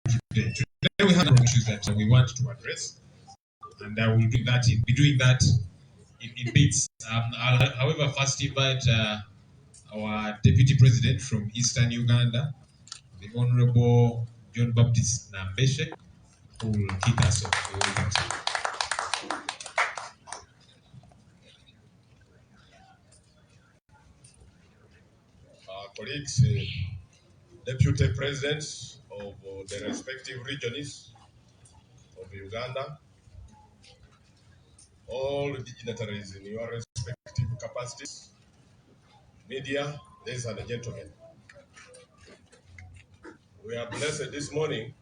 today. Today we have issues that we want to address, and I will do that. Be doing that in bits. I'll, however, first invite our Deputy President from Eastern Uganda, the Honorable John Baptist Nambeshe, who will kick us off. Welcome, sir. Colleagues, deputy presidents of the respective regions of Uganda, all dignitaries in your respective capacities, media, ladies and gentlemen. We are blessed this morning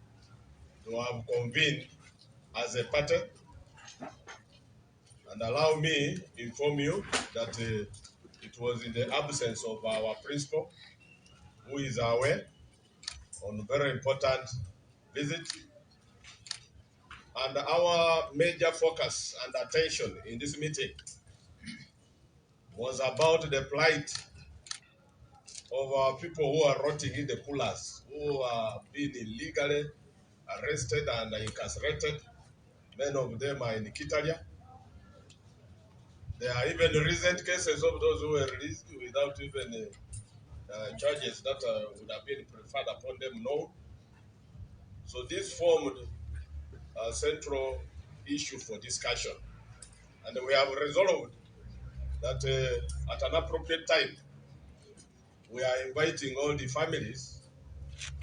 to have convened as a party, and allow me to inform you that it was in the absence of our principal, who is away on a very important visit. And our major focus and attention in this meeting was about the plight of our people who are rotting in the coolers, who are being illegally arrested and incarcerated. Many of them are in Kitalia. There are even recent cases of those who were released without even charges that would have been preferred upon them known. So this formed a central issue for discussion. And we have resolved that at an appropriate time, we are inviting all the families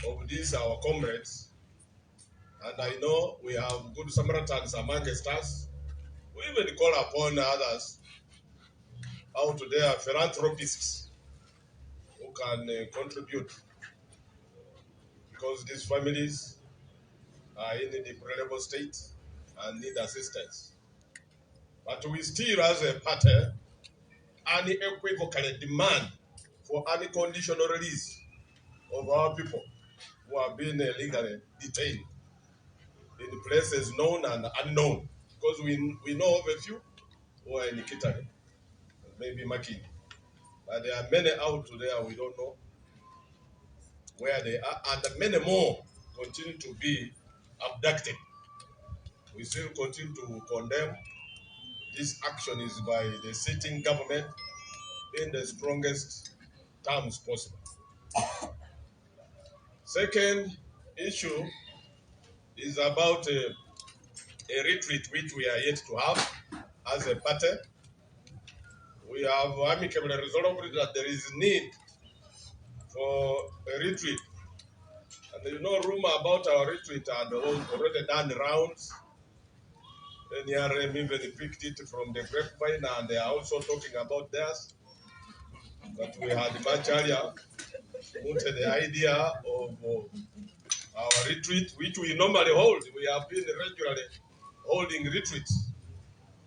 of these our comrades, and I know we have good Samaritans amongst us. We even call upon others out there, philanthropists who can contribute, because these families are in a deplorable state and need assistance. But we still, as a party, unequivocally demand for unconditional release of our people who have been illegally detained in places known and unknown. Because we know of a few who are in Kitale, maybe Makini. But there are many out there we don't know where they are, and many more continue to be abducted. We still continue to condemn this action is by the sitting government in the strongest terms possible. Second issue is about a retreat which we are yet to have as a party. We have amicably resolved that there is need for a retreat. And there is no rumor about our retreat and already done rounds. NRM even picked it from the grapevine, and they are also talking about theirs. But we had much earlier wanted the idea of our retreat, which we normally hold. We have been regularly holding retreats.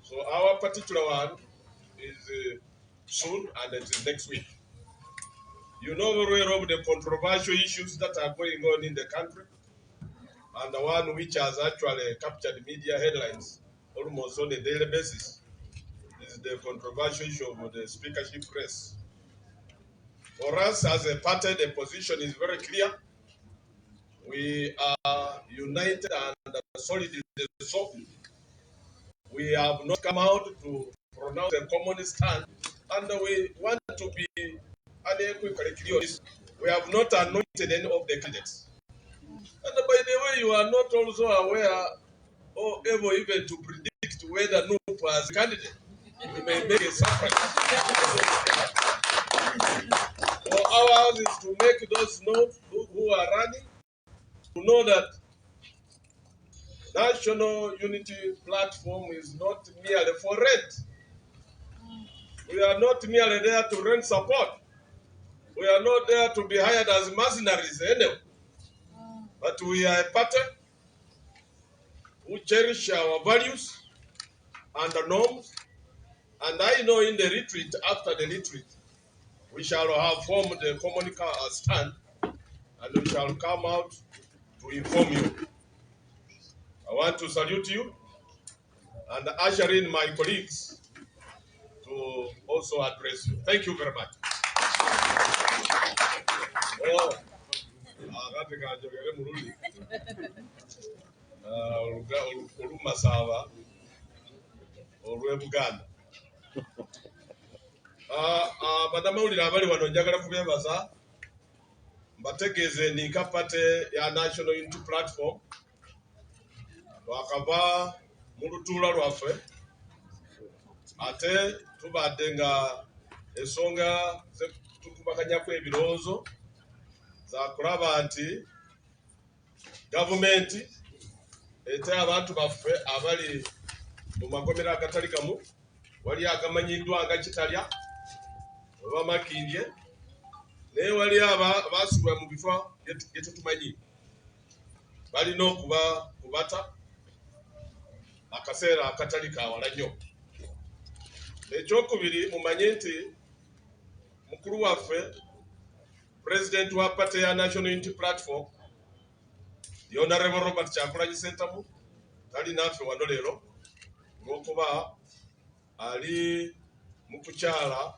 So our particular one is soon, and it is next week. You know very well of the controversial issues that are going on in the country, and the one which has actually captured media headlines almost on a daily basis is the controversial issue of the speakership race. For us as a party, the position is very clear. We are united and solid in the soul. We have not come out to pronounce a common stand, and we want to be unequivocally clear. We have not anointed any of the candidates. And by the way, you are not also aware or able even to predict whether NUP as a candidate. We may make a surprise. So ours is to make those know who are running to know that National Unity Platform is not merely for rent. We are not merely there to rent support. We are not there to be hired as mercenaries anyway. But we are a party who cherish our values and the norms. And I know in the retreat, after the retreat, we shall have formed the common stand, and we shall come out to inform you. I want to salute you and usher in my colleagues to also address you. Thank you very much. Oh, kumasaba olwe Buganda. Bannamawulire abali wano njagala kubeebaza mbategeeze Ninka Party ya National Unity Platform twakava mu lutuula lwaffe ate tubadde nga ensonga zetukubaganyako ebirowoozo za kulaba nti gavumenti ete abantu baffe abali mu magomero agatali gamu wali agamanyiddwa nga Kitalya oba Makindye naye wali abaasibwa mu bifo bye tetumanyi balina okuba kubata akaseera akatali kawala nnyo. Ekyokubiri mumanye nti mukulu waffe President wa Party ya National Unity Platform Honorable Robert Kyagulanyi Ssentamu tali naffe wano leero olw'okuba ali mu kukyala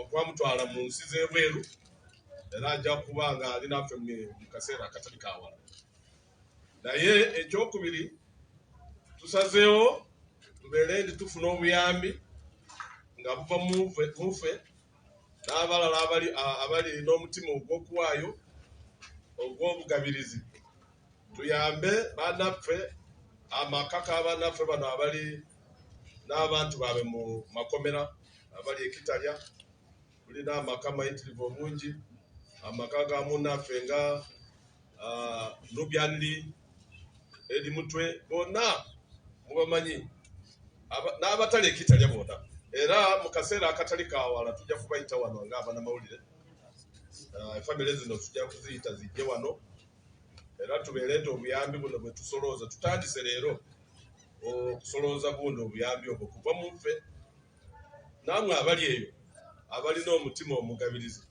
okwamutwala mu nsi z'ebweru era ajja kuba nga ali naffe mu kaseera akatali kawala. Naye ekyokubiri tusazeewo tubeere ndi tufuna obuyambi nga buva muffe n'abalala abali n'omutima ogw'okuwaayo ogw'obugabirizi tuyambe bannaffe amaka g'abannaffe bano abali n'abantu baabwe mu makomera abali e Kitalya tulina amaka mayitirivu obungi amaka ga munnaffe nga Lubyanli eri mutwe bonna mubamanyi n'abatali e Kitalya bonna era mu kaseera akatali kawala tujja kubayita wano ng'abannamawulire famire zino tujja kuziyita zijje wano era tubeere nti obuyambi buno bwe tusolooza tutandise leero okusolooza buno obuyambi obwo kuva mu ffe namwe abali eyo abalina omutima omugabirizi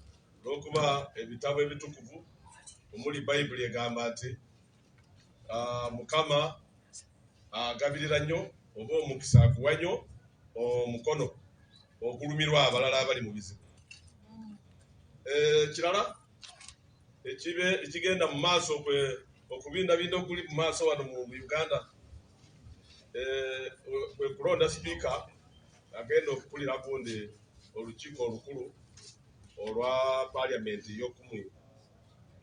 olw'okuba ebitabo ebitukuvu omuli Bayibuli egamba nti Mukama agabirira nnyo oba omukisa aguwa nnyo omukono ogulumirwa abalala abali mu bizibu. Kirala ekigenda mu maaso okubindabinda okuli mu maaso wano mu Uganda kwe kulonda sipiika agenda okukulira gundi olukiiko olukulu olwa paliamenti y'okumi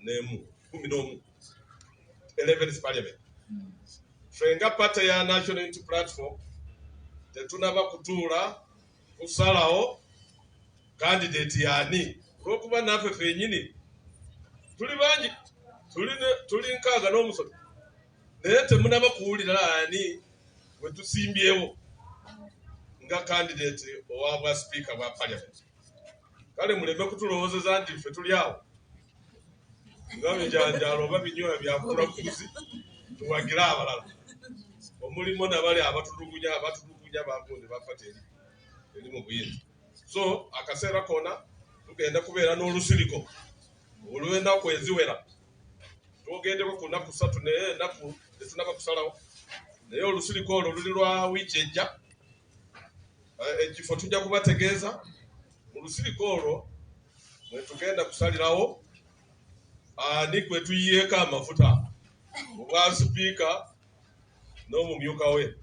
n'emu 11th Parliament. Ffe nga Party ya National Unity Platform tetunaba kutuula kusalawo candidate yani olw'okuba naffe ffennyini tuli bangi tuli nkaaga n'omusomi naye temunaba kuwulira ani we tusimbyewo nga candidate owa bwa speaker bwa Parliament. Kale muleme kutulowoozeza nti ffe tuli awo nga bijanjaalo oba binywa byakulakuzi tuwagira abalala omulimo nabali abatulugunya bagundi bafata eri mu buyinza. So akaseera kona tugenda kubeera n'olusiriko olw'ennaku eziwera tugendeko ku nnaku 3 naye ennaku tetunaba kusalawo naye olusiriko olwo luli lwa wiiki ejja ekifo tujja kubategeeza mu lusiriko olwo mwe tugenda kusalirawo ani kwe tuyiyeeko amafuta obwa sipiika n'omumyuka we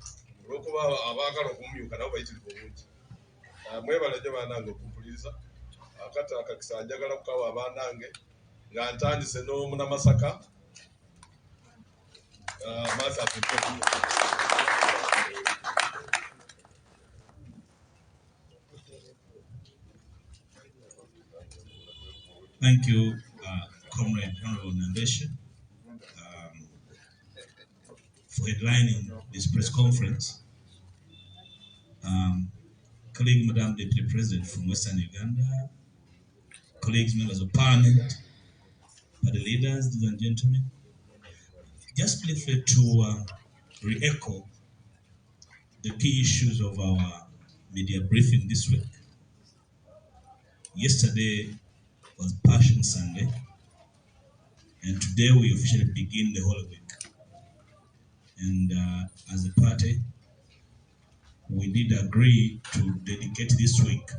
olw'okuba abaagala okumumyuka nabo bayitirivu obungi. Mwebale gye bannange okumpuliriza akati akakisa njagala kukawa abannange nga ntandise n'omunamasaka Masa. Thank you, Comrade Honorable Nandesha, for headlining this press conference. Colleague Madam Deputy President from Western Uganda, colleagues, members of Parliament, party leaders, ladies and gentlemen, just briefly to re-echo the key issues of our media briefing this week. Yesterday was Passion Sunday, and today we officially begin the Holy Week. And as a party, we did agree to dedicate this week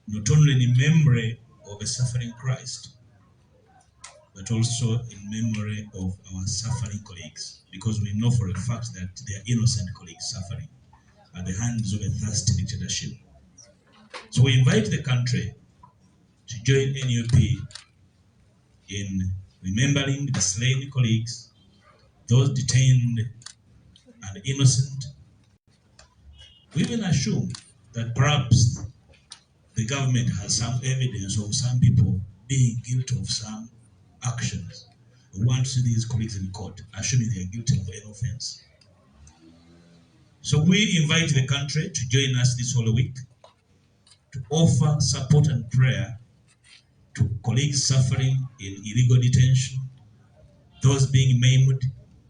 not only in memory of a suffering Christ, but also in memory of our suffering colleagues, because we know for a fact that they are innocent colleagues suffering at the hands of a thirsty dictatorship. So we invite the country to join NUP in remembering the slain colleagues, those detained and innocent. We even assume that perhaps the government has some evidence of some people being guilty of some actions. We want to see these colleagues in court, assuming they are guilty of any offense. So we invite the country to join us this whole week to offer support and prayer to colleagues suffering in illegal detention, those being maimed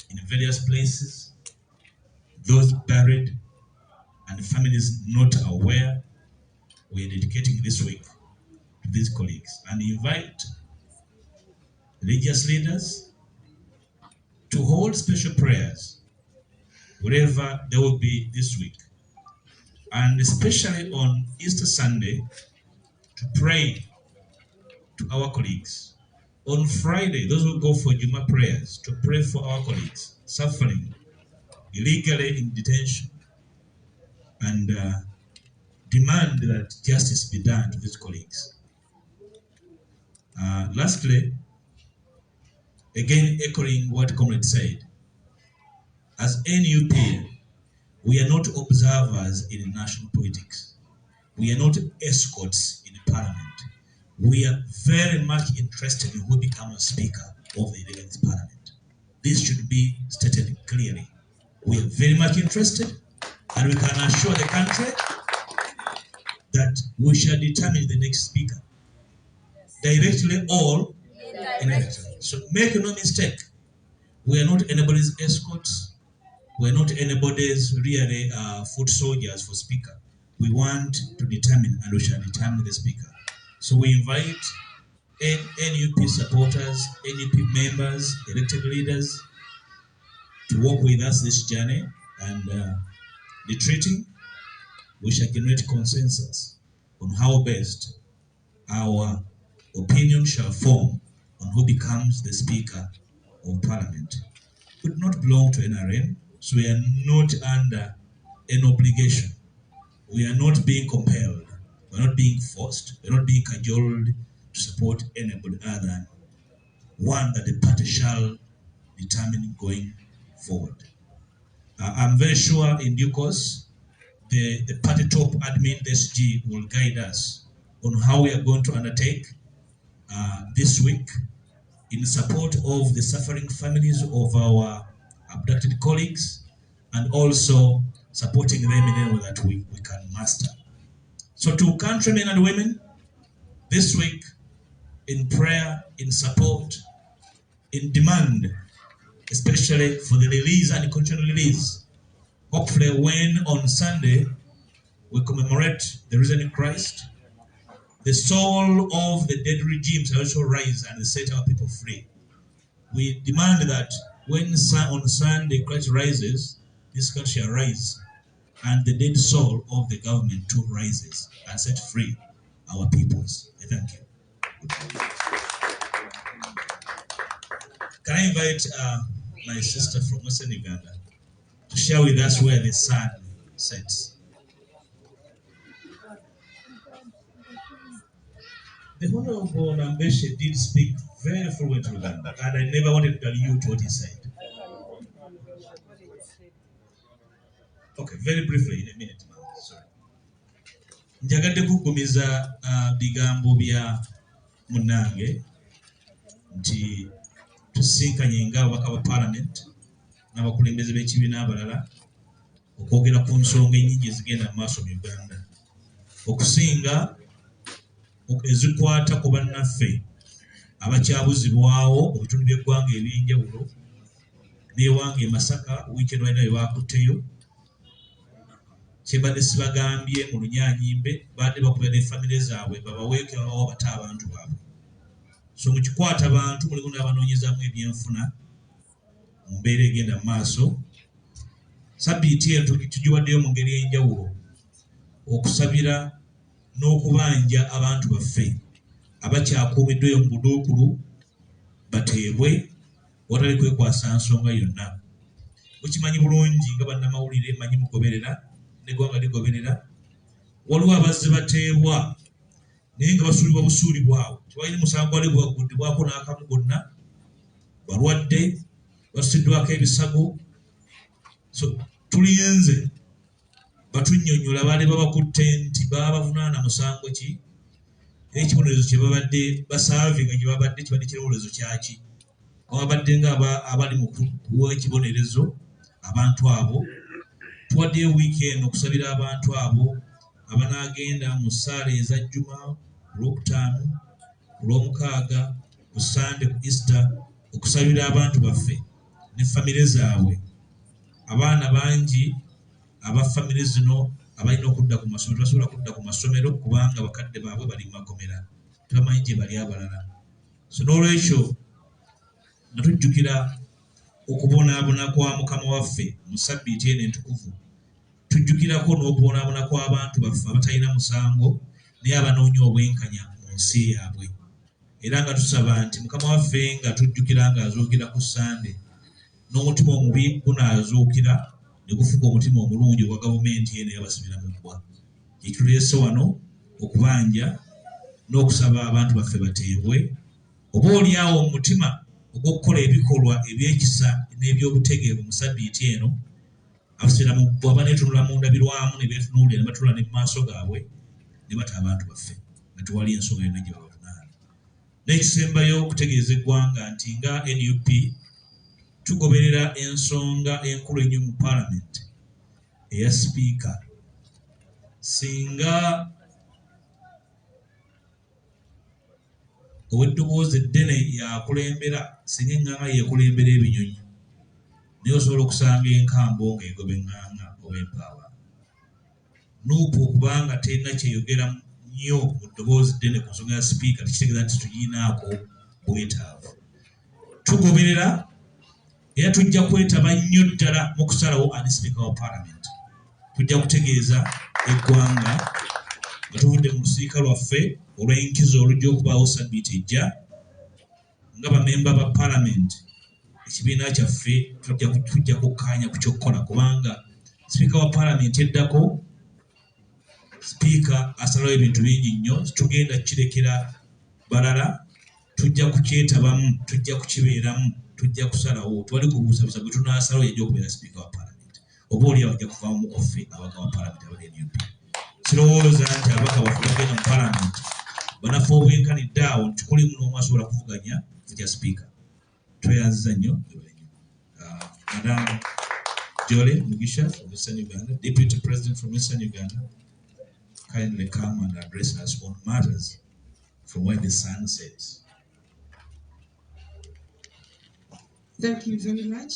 in various places, those buried, and families not aware. We are dedicating this week to these colleagues and invite religious leaders to hold special prayers wherever they will be this week, and especially on Easter Sunday to pray to our colleagues. On Friday, those who go for Juma prayers to pray for our colleagues suffering illegally in detention and demand that justice be done to these colleagues. Lastly, again echoing what Comrade said, as NUP, we are not observers in national politics. We are not escorts in parliament. We are very much interested in who becomes Speaker of the 11th Parliament. This should be stated clearly. We are very much interested, and we can assure the country that we shall determine the next Speaker, directly or indirectly. So make no mistake, we are not anybody's escorts. We are not anybody's really foot soldiers for Speaker. We want to determine, and we shall determine the Speaker. So we invite NUP supporters, NUP members, elected leaders to work with us this journey, and retreating, we shall generate consensus on how best our opinion shall form on who becomes the Speaker of Parliament. We do not belong to NRM, so we are not under an obligation. We are not being compelled. We are not being forced. We are not being cajoled to support anybody other than one that the party shall determine going forward. I'm very sure in due course, the party top admin, the SG, will guide us on how we are going to undertake this week in support of the suffering families of our abducted colleagues, and also supporting them in any way that we can master. So to countrymen and women, this week, in prayer, in support, in demand, especially for the release and continual release, hopefully when on Sunday we commemorate the risen Christ, the soul of the dead regimes also rise and set our people free. We demand that when on Sunday Christ rises, this country shall rise, and the dead soul of the government too rises and set free our peoples. I thank you. Can I invite my sister from Western Uganda to share with us where the sun sets? The Honorable Nambeshe did speak very fluent Uganda, and I never wanted to allude to what he said. Okay, very briefly, in a minute now. Sorry. Njagadde kugumiza bigambo bya munange nti tusinkanye ng'ababaka ba Parliament n'abakulembeze b'ekibiina abalala okwogera ku nsonga ennyingi ezigenda mu maaso mu Uganda, okusinga ezikwata ku bannaffe abakyabuzibwawo mu bitundu by'eggwanga eby'enjawulo, n'ewange e Masaka wiiki eno balina bye baakutteyo. Kyebadde sibagambye mu Lunyanyimbe badde bakubira ne famire zaabwe babaweeko babawo bata abantu baabwe. So mu kikwata abantu mulimu n'abanoonyezaamu ebyenfuna mu mbeera egenda mu maaso. Sabbiiti eno tugiwaddeyo mu ngeri ey'enjawulo okusabira n'okubanja abantu baffe abakyakuumiddweyo mu buduukulu bateebwe watali kwekwasa nsonga yonna. Mukimanyi bulungi nga bannamawulire manyi mugoberera n'eggwanga ligoberera. Waliwo abazze bateebwa naye nga basuulibwa busuuli bwabwe, tebalina musango gwali gwaguddibwako n'akamu gonna, balwadde basuddwako ebisago. So tulinze batunnyonnyola baali babakutte nti babavunaana musango ki ekibonerezo kye babadde basaavinga gye babadde kibadde kirowolezo kyaki. Ababadde nga abali mu kuwa ekibonerezo abantu abo. Tuwaddeyo wiiki eno okusabira abantu abo abanaagenda mu ssaala eza Juma, ku Lwokutaano, ku Lwomukaaga, ku Sande, ku Easter, okusabira abantu baffe ne famire zaabwe. Abaana bangi aba famire zino abalina okudda ku masomero tebasobola kudda ku masomero kubanga bakadde baabwe bali mu makomera, tebamanyi gye bali abalala. So n'olwekyo nga tujjukira okubonaabona kwa Mukama waffe mu Ssabbiiti eno entukuvu, tujjukirako n'okubonaabona kw'abantu baffe abatalina musango naye abanoonya obwenkanya mu nsi yaabwe. Era nga tusaba nti Mukama waffe nga tujjukira ng'azuukira ku Sande, n'omutima omubi gunaazuukira ne gufuga omutima omulungi ogwa gavumenti eno eyabasibira mu ggwa. Kituleese wano okubanja n'okusaba abantu baffe bateebwe, oba oliawo omutima ogw'okukola ebikolwa ebyekisa n'ebyobutegeevu mu Ssabbiiti eno. Abasibira mu ggwa baneetunula mu ndabirwamu ne beetunuulira ne batula ne mu maaso gaabwe ne bata abantu baffe nga tewali ensonga yonna gye babavunaana. N'ekisembayo okutegeeza eggwanga nti nga NUP tugoberera ensonga enkulu ennyo mu Paalamenti eya Sipiika. Singa ow'eddoboozi eddene yakulembera, singa eŋŋaŋa yeekulembera ebinyonyi, naye osobola okusanga enkambo ng'egoba eŋŋaŋa oba empaaba. Nuupu okubanga terina kyeyogera nnyo mu ddoboozi ddene ku nsonga ya Sipiika tekitegeeza nti tugirinaako bwetaavu. Tugoberera era tujja kwetaba nnyo ddala mu kusalawo ani Sipiika wa Paalamenti. Tujja kutegeeza eggwanga nga tuvudde mu lusiika lwaffe olw'enkizo olujja okubaawo Ssabbiiti ejja, nga bamemba ba Paalamenti ekibiina kyaffe tujja kukkaanya ku kyokkola kubanga Sipiika wa Paalamenti eddako Sipiika asalawo ebintu bingi nnyo. Tugenda kirekera balala, tujja kukyetabamu, tujja kukibeeramu, tujja kusalawo. Twali kubuusabuusa gwe tunaasalawo yajja okubeera Sipiika wa Paalamenti. Oba oliawo ajja kuvaamu mu kuffe ababaka ba Paalamenti abali NUP. Sirowooza nti ababaka baffe bagenda mu Paalamenti banafa obwenkanidde awo nti kulimu n'omu asobola kuvuganya kya Sipiika. Tweyanziza nnyo. Madam Jolly Mugisha from Western Uganda, Deputy President from Western Uganda, kindly come and address us on matters from where the sun sets. Thank you very much,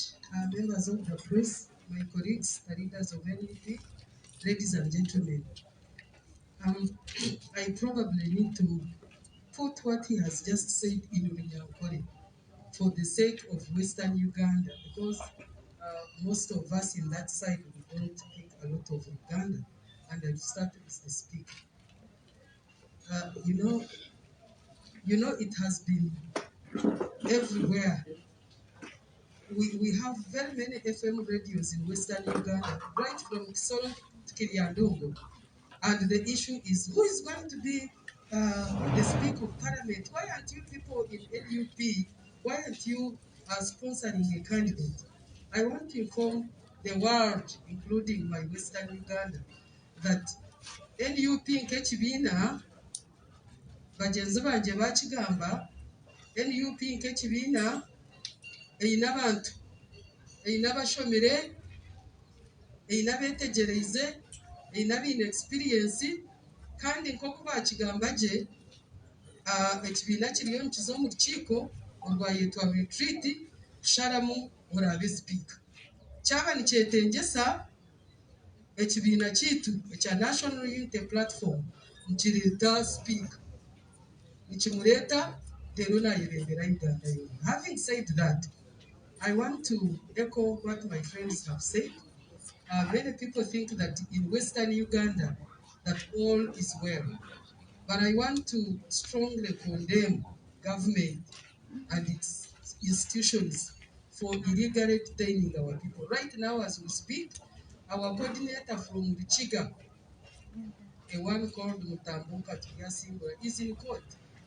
members of the press, my colleagues, the leaders of NUP, ladies and gentlemen. I probably need to put what he has just said in Runyankore for the sake of Western Uganda, because most of us in that side we don't think a lot of Uganda, and I'll start with the speaker. You know, it has been everywhere. We have very many FM radios in Western Uganda, right from Kisoro to Kiryandongo. And the issue is, who is going to be the Speaker of Parliament? Why aren't you people in NUP, why aren't you sponsoring a candidate? I want to inform the world, including my Western Uganda, that NUP nk'ekibiina bagenzi banje bakigamba, NUP nk'ekibiina eyina abantu, eyina bashomere, eyina betegereze, eyina bina experience, kandi nk'oku bakigamba gye ekibiina kiriyo nikiza omu lukiiko olwayetwa retreat kusharamu orabe Speaker. Kyaba nikyetengesa ekibiina kiitu ekya National Unity Platform nikireeta Speaker, nikimureeta leero naayebembera Uganda yonna. Having said that, I want to echo what my friends have said. Many people think that in Western Uganda that all is well, but I want to strongly condemn government and its institutions for illegally detaining our people. Right now, as we speak, our coordinator from Richiga, a one called Mutambuka Tuyasingwa, is in court.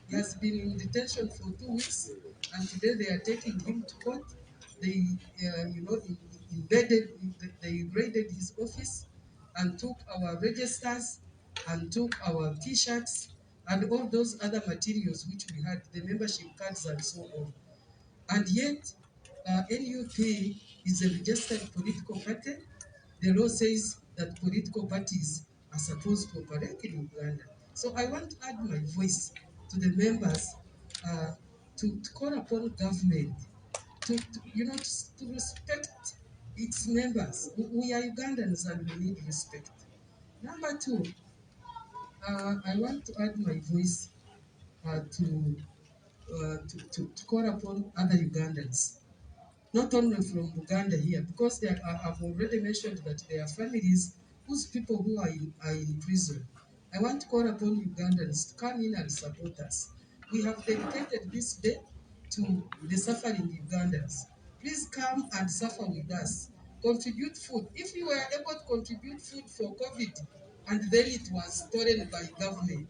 He has been in detention for 2 weeks, and today they are taking him to court. They, they raided his office and took our registers and took our T-shirts and all those other materials which we had, the membership cards and so on. And yet, NUP is a registered political party. The law says that political parties are supposed to operate in Uganda. So I want to add my voice to the members to call upon government to respect its members. We are Ugandans and we need respect. Number two, I want to add my voice to call upon other Ugandans, not only from Uganda here, because I've already mentioned that there are families whose people who are in prison. I want to call upon Ugandans to come in and support us. We have dedicated this day to the suffering Ugandans. Please come and suffer with us. Contribute food. If you were able to contribute food for COVID and then it was stolen by government,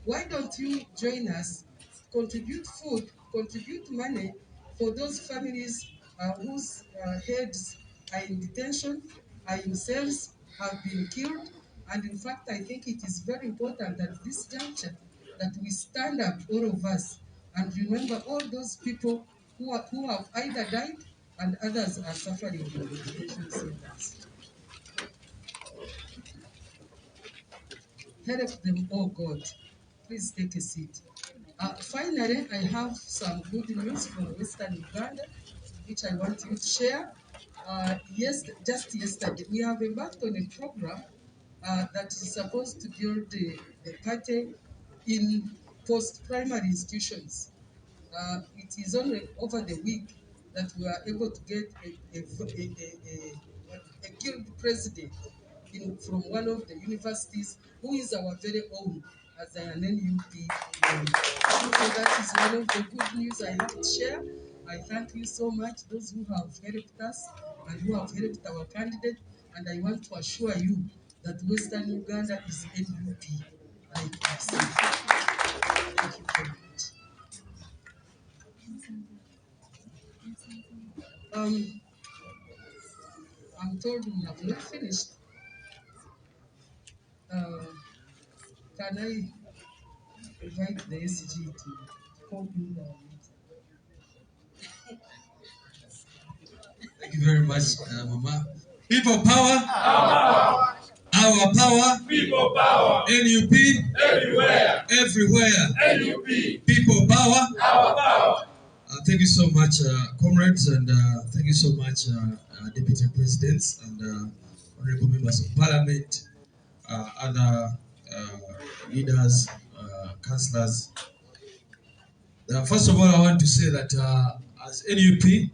why don't you join us, contribute food, contribute money for those families whose heads are in detention, are in cells, have been killed. And in fact, I think it is very important at this juncture that we stand up, all of us, and remember all those people who have either died and others are suffering in the detention centers. Help them, oh God. Please take a seat. Finally, I have some good news from Western Uganda, which I want you to share. Just yesterday, we have embarked on a program that is supposed to build the party in post-primary institutions. It is only over the week that we are able to get a guild president from one of the universities who is our very own as an NUP. So that is one of the good news I have to share. I thank you so much, those who have helped us and who have helped our candidate. And I want to assure you that Western Uganda is NUP. Like I said. Thank you very much. I'm told we have not finished. Can I invite the SG to conclude our meeting? Thank you very much, Mama. People power. Our power. People power. NUP. Everywhere. Everywhere. NUP. People power. Our power. Thank you so much, comrades, and thank you so much, Deputy Presidents and Honorable Members of Parliament, other leaders, councillors. First of all, I want to say that as NUP,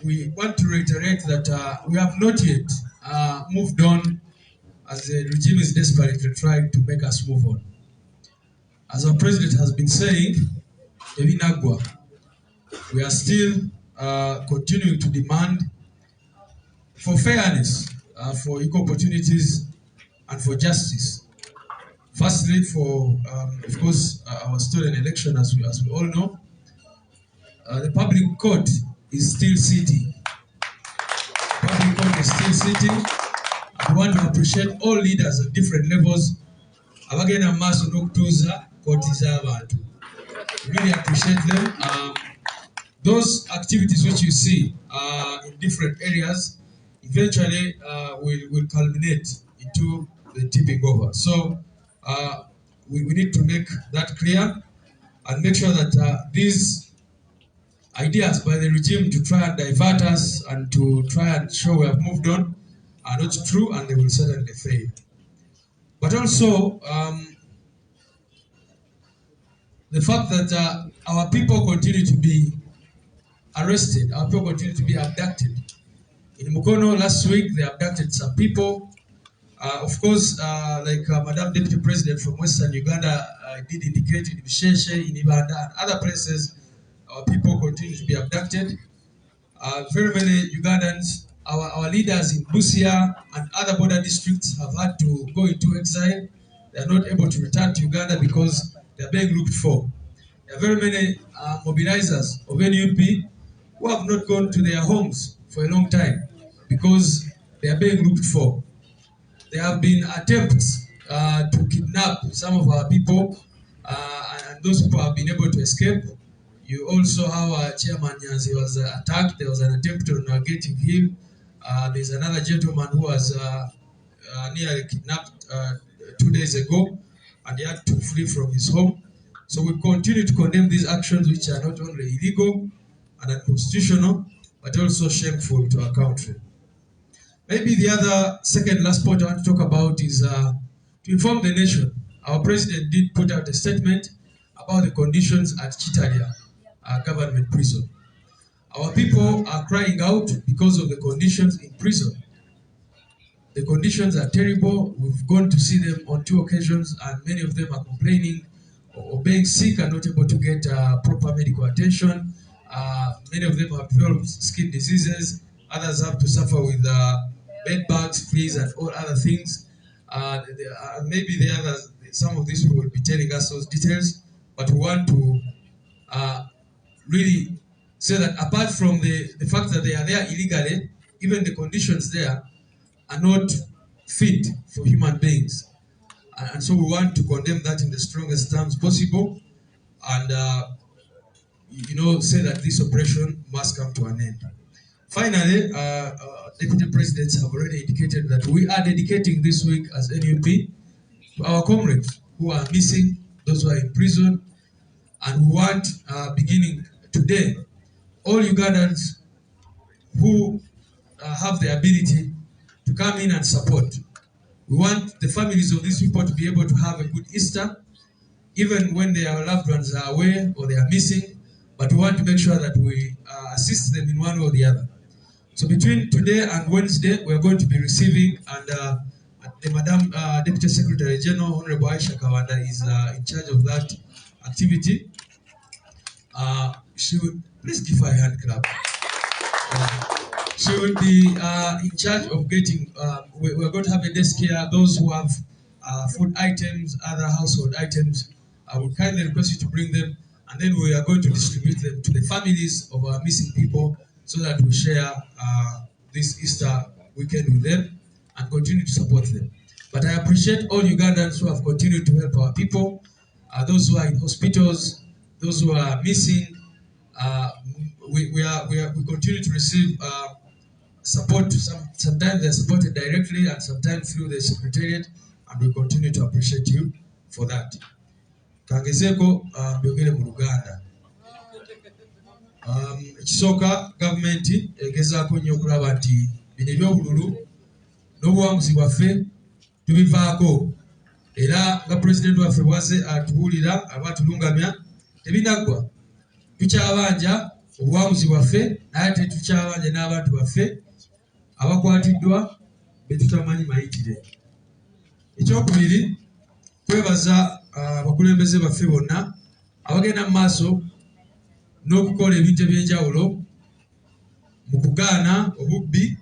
we want to reiterate that we have not yet moved on, as the regime is desperately trying to make us move on. As our president has been saying, we are still continuing to demand for fairness, for equal opportunities, and for justice. Firstly, for, of course, our student election, as we all know, the public court is still sitting. Public court is still sitting. I want to appreciate all leaders at different levels. Abagenda maaso n'okutuuza kooti z'abantu. Really appreciate them. Those activities which you see in different areas eventually will culminate into the tipping over. So we need to make that clear and make sure that these ideas by the regime to try and divert us and to try and show we have moved on are not true, and they will certainly fail. But also, the fact that our people continue to be arrested, our people continue to be abducted. In Mukono last week, they abducted some people. Of course, like Madam Deputy President from Western Uganda did indicate in Bisheshe, in Ibanda, and other places, our people continue to be abducted. Very many Ugandans, our leaders in Busia and other border districts have had to go into exile. They are not able to return to Uganda because they are being looked for. There are very many mobilizers of NUP who have not gone to their homes for a long time because they are being looked for. There have been attempts to kidnap some of our people, and those people have been able to escape. You also have our chairman Nyanzi was attacked. There was an attempt on getting him. There's another gentleman who was nearly kidnapped 2 days ago, and he had to flee from his home. So we continue to condemn these actions, which are not only illegal and unconstitutional, but also shameful to our country. Maybe the other second last point I want to talk about is to inform the nation. Our president did put out a statement about the conditions at Chitalia government prison. Our people are crying out because of the conditions in prison. The conditions are terrible. We've gone to see them on 2 occasions, and many of them are complaining or being sick and not able to get proper medical attention. Many of them have developed skin diseases. Others have to suffer with bed bugs, fleas, and all other things. Maybe some of these people will be telling us those details, but we want to really say that apart from the fact that they are there illegally, even the conditions there are not fit for human beings. And so we want to condemn that in the strongest terms possible, and say that this oppression must come to an end. Finally, Deputy Presidents have already indicated that we are dedicating this week as NUP to our comrades who are missing, those who are in prison, and we want, beginning today, all Ugandans who have the ability to come in and support. We want the families of these people to be able to have a good Easter, even when their loved ones are away or they are missing, but we want to make sure that we assist them in one way or the other. So between today and Wednesday, we are going to be receiving, and the Madam Deputy Secretary General, Honorable Aisha Kawanda, is in charge of that activity. She would, please give her a hand clap. She will be in charge of getting, we're going to have a desk here. Those who have food items, other household items, I would kindly request you to bring them, and then we are going to distribute them to the families of our missing people so that we share this Easter weekend with them and continue to support them. But I appreciate all Ugandans who have continued to help our people, those who are in hospitals, those who are missing. We continue to receive support. Sometimes they're supported directly and sometimes through the Secretariat, and we continue to appreciate you for that. Kangezeko byogere mu Luganda. Ekisooka gavumenti egezaako nnyo okulaba nti bino ebyobululu n'obuwanguzi bwaffe tubivaako, era nga pulezidenti waffe bw'azze atubuulira aba atulungamya tebinaggwa. Tukyabanja obuwanguzi bwaffe, naye tetukyabanja n'abantu baffe abakwatiddwa be tutamanyi mayitire. Ekyokubiri, kwebaza abakulembeze baffe bonna abagenda mu maaso n'okukola ebintu eby'enjawulo mu kugaana obubbi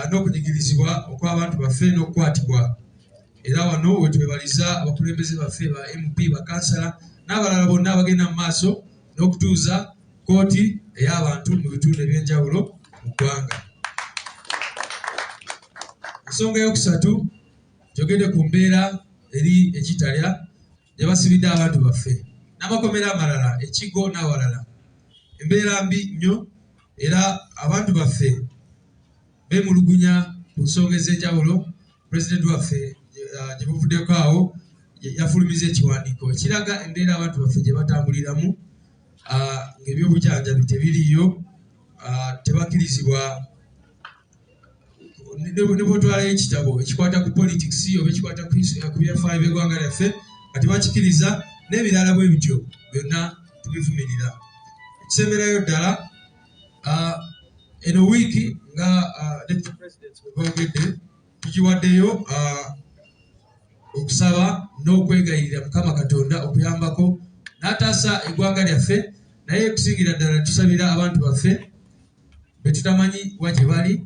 n'okunyigirizibwa okw'abantu baffe n'okukwatibwa. Era wano we twebaliza abakulembeze baffe ba MP, bakansala n'abalala bonna abagenda mu maaso n'okutuuza kkooti ey'abantu mu bitundu eby'enjawulo mu ggwanga. Ensonga eyokusatu, njogedde ku mbeera eri ekitalya gye basibidde abantu baffe n'amakomera amalala, Ekigo n'awalala. Embeera mbi nnyo, era abantu baffe beemulugunya ku nsonga ez'enjawulo. Pulezidenti waffe gye buvuddeko awo yafulumiza ekiwandiiko ekiraga embeera abantu baffe gye batambuliramu, ng'ebyobujjanjabi tebiriiyo, tebakkirizibwa. Ne bw'otwalayo ekitabo ekikwata ku politics oba ekikwata ku byafaayo by'eggwanga lyaffe nga tebakikkiriza, n'ebirala bwe bityo byonna tubivumirira. Ekisemberayo ddala, eno wiiki nga Deputy President bw'ogedde, tugiwaddeyo okusaba n'okwegayirira Mukama Katonda okuyambako n'ataasa eggwanga lyaffe naye kusingira ddala tusabira abantu baffe betutamanyi wagye bali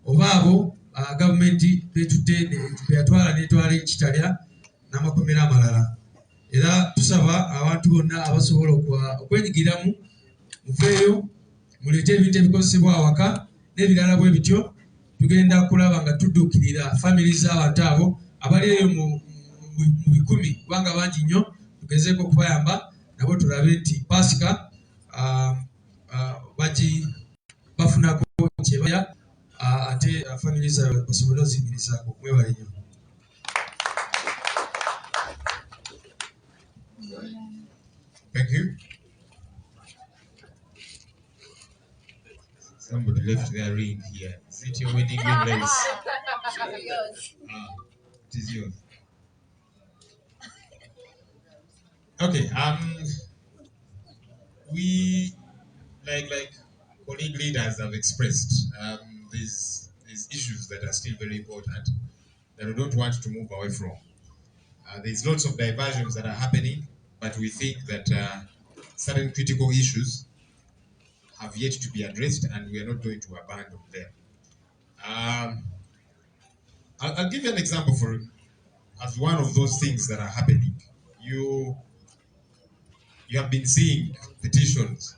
oba abo gavumenti beyatwala netwala ekitalya n'amakomera amalala. Era tusaba abantu bonna abasobola okwenyigiramu muveeyo muleete ebintu ebikozesebwa awaka n'ebirala bwe bityo. Tugenda kulaba nga tudduukirira family z'abantu abo abali eyo mu bikumi kubanga bangi nnyo, tugezeeko okubayamba nabo tulabe nti Pasika bafunako kyebaya ate family zaabwe basobole oziyimirizaako. Mwebale nnyo. Thank you. Somebody left their ring here. Is it your wedding ring, ladies? It is yours. Okay. We like colleague leaders have expressed these issues that are still very important that we don't want to move away from. There's lots of diversions that are happening, but we think that certain critical issues have yet to be addressed, and we are not going to abandon them. I'll give you an example as one of those things that are happening. You have been seeing petitions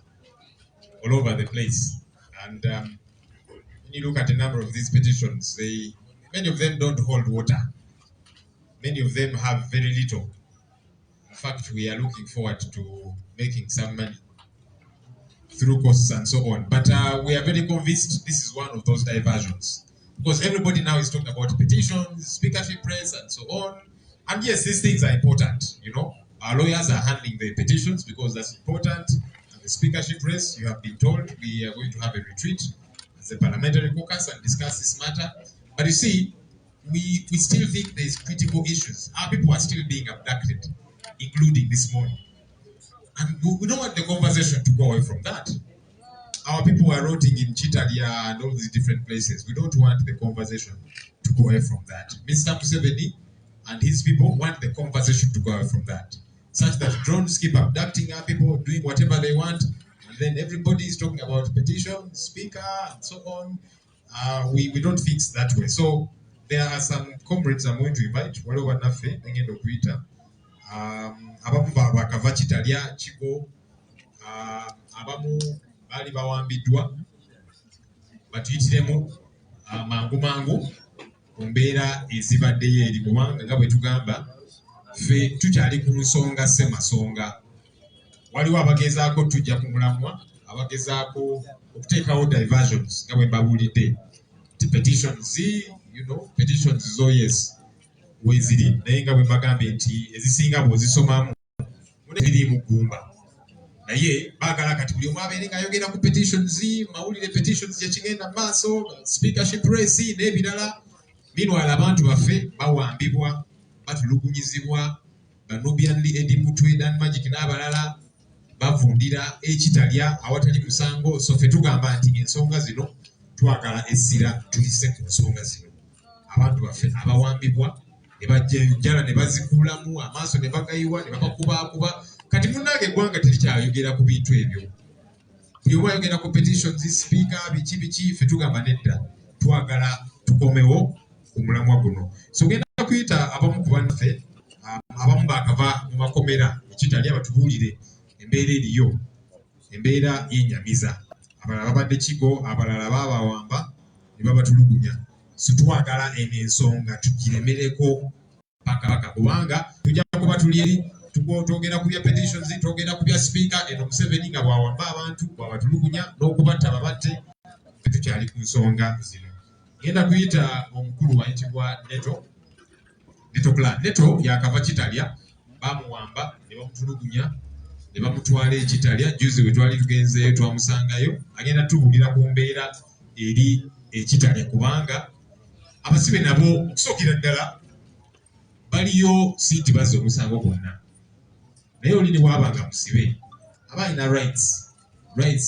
all over the place, and when you look at a number of these petitions, many of them don't hold water. Many of them have very little. In fact, we are looking forward to making some money through costs and so on. But we are very convinced this is one of those diversions. Because everybody now is talking about petitions, speakership press, and so on. And yes, these things are important, you know. Our lawyers are handling the petitions because that's important. And the speakership press, you have been told we are going to have a retreat as a parliamentary caucus and discuss this matter. But you see, we still think there's critical issues. Our people are still being abducted, including this morning. And we don't want the conversation to go away from that. Our people are rotting in Chitalia and all these different places. We don't want the conversation to go away from that. Mr. Museveni and his people want the conversation to go away from that. Such that drones keep abducting our people, doing whatever they want, and then everybody is talking about petition, speaker, and so on. We don't fix that way. So there are some comrades I'm going to invite. Whatever nafe, ngendo kuita. Abamu bakava Chitalia, Chico, abamu bali bawambiddwa batuyitiremu mangu ku mbeera ezibaddeyo eri kubanga nga bwe tugamba ffe tukyali ku nsonga ssemasonga. Waliwo abagezaako tujja ku mulamwa, abagezaako okuteekawo diversions nga bwe mbabuulidde ti petitions, petitions zo yes weeziri, naye nga bwe mbagambye nti ezisinga bw'ozisomamu ziri mu ggumba. Naye baagala kati buli omu abeere ng'ayogera ku petitions, mawulire petitions gye kigenda mu maaso, speakership race n'ebirala. Meanwhile abantu baffe bawambibwa, batulugunyizibwa, Nubian Eddie Mutwe, Dan Magic n'abalala bavundira ekitalya awatali musango. So ffe tugamba nti ensonga zino twagala essira tuyise ku nsonga zino. Abantu baffe abawambibwa ne bajja enjala ne bazikuulamu, amaaso ne bagayiwa, ne babakubaakuba. Kati munnange eggwanga terikyayogera ku bintu ebyo. Buli omu ayogera ku petitions, speaker, biki ffe tugamba nedda, twagala tukomewo ku mulamwa guno. So genda kuyita abamu ku bannaffe, abamu baakava mu makomera ekitalya batubuulire embeera eriyo, embeera y'ennyamiza. Abalala babadde Kigo, abalala baabawamba ne babatulugunya. So twagala eno ensonga tugiremereko paka kubanga tujja kuba tuli eri twogera ku bya petitions, twogera ku bya speaker, eno Museveni nga bwawamba abantu bwabatulugunya n'okubatta babatte, tukyali ku nsonga zino. Genda kuyita omukulu wayitibwa Neto Clan. Neto yakava Kitalya, bamuwamba ne bamutulugunya ne bamutwala ekitalya. Juzi we twali tugenzeeyo twamusangayo, agenda tubuulira ku mbeera eri ekitalya kubanga abasibe nabo okusookera ddala baliyo siiti bazza omusango gwonna. Naye oli ne bw'abanga musibe aba alina rights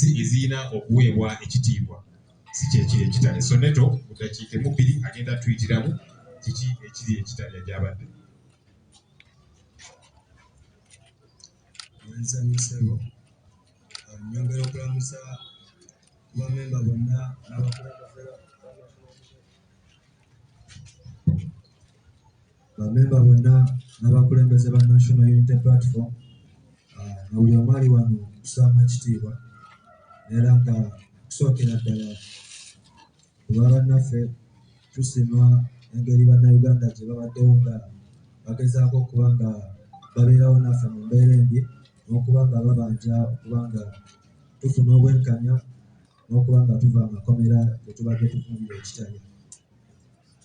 ezirina okuweebwa ekitiibwa, si kyekiri ekitalya. So Neto mu ddakiika emu bbiri agenda tuyitiramu kiki ekiri ekitalya gy'abadde. Nsebo Nyongera okulamusa bamemba bonna n'abakulembeze ba National Unity Platform na buli omu ali wano okusaamu ekitiibwa era nga okusookera ddala kuba bannaffe tusiima engeri bannayuganda gye babaddewo nga bagezaako okuba nga babeerawo naffe mu mbeera embi n'okuba nga babanja okuba nga tufuna obwenkanya n'okuba nga tuva amakomera tetubadde tufunira ekitali.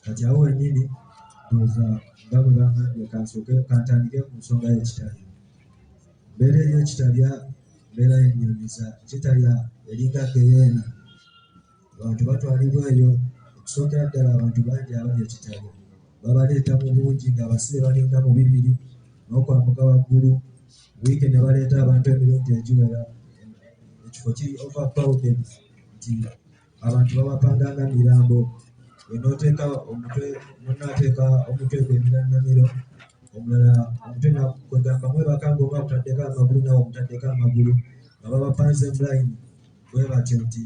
Kati awo wennyini ndowooza nga bwe bangambye kantandike ku nsonga y'ekitalya. Mbeera ey'ekitalya mbeera yennyumiza. Ekitalya eringa geyeena, abantu batwalibwa eyo. Okusookera ddala abantu bangi abali ekitalya babaleeta mu bungi ng'abasibe balinga mu 2 n'okwambuka waggulu. Wiiki ne baleeta abantu emirundi egiwera. Ekifo kiri overcrowded nti abantu babapanganga mirambo. Onooteeka omutwe, munnaateeka omutwe gw'emiramiro, omulala omutwe kwegamba mwebakanga oba kutaddeko amagulu nawe omutaddeko amagulu nga babapanze mu layini bwe batyo nti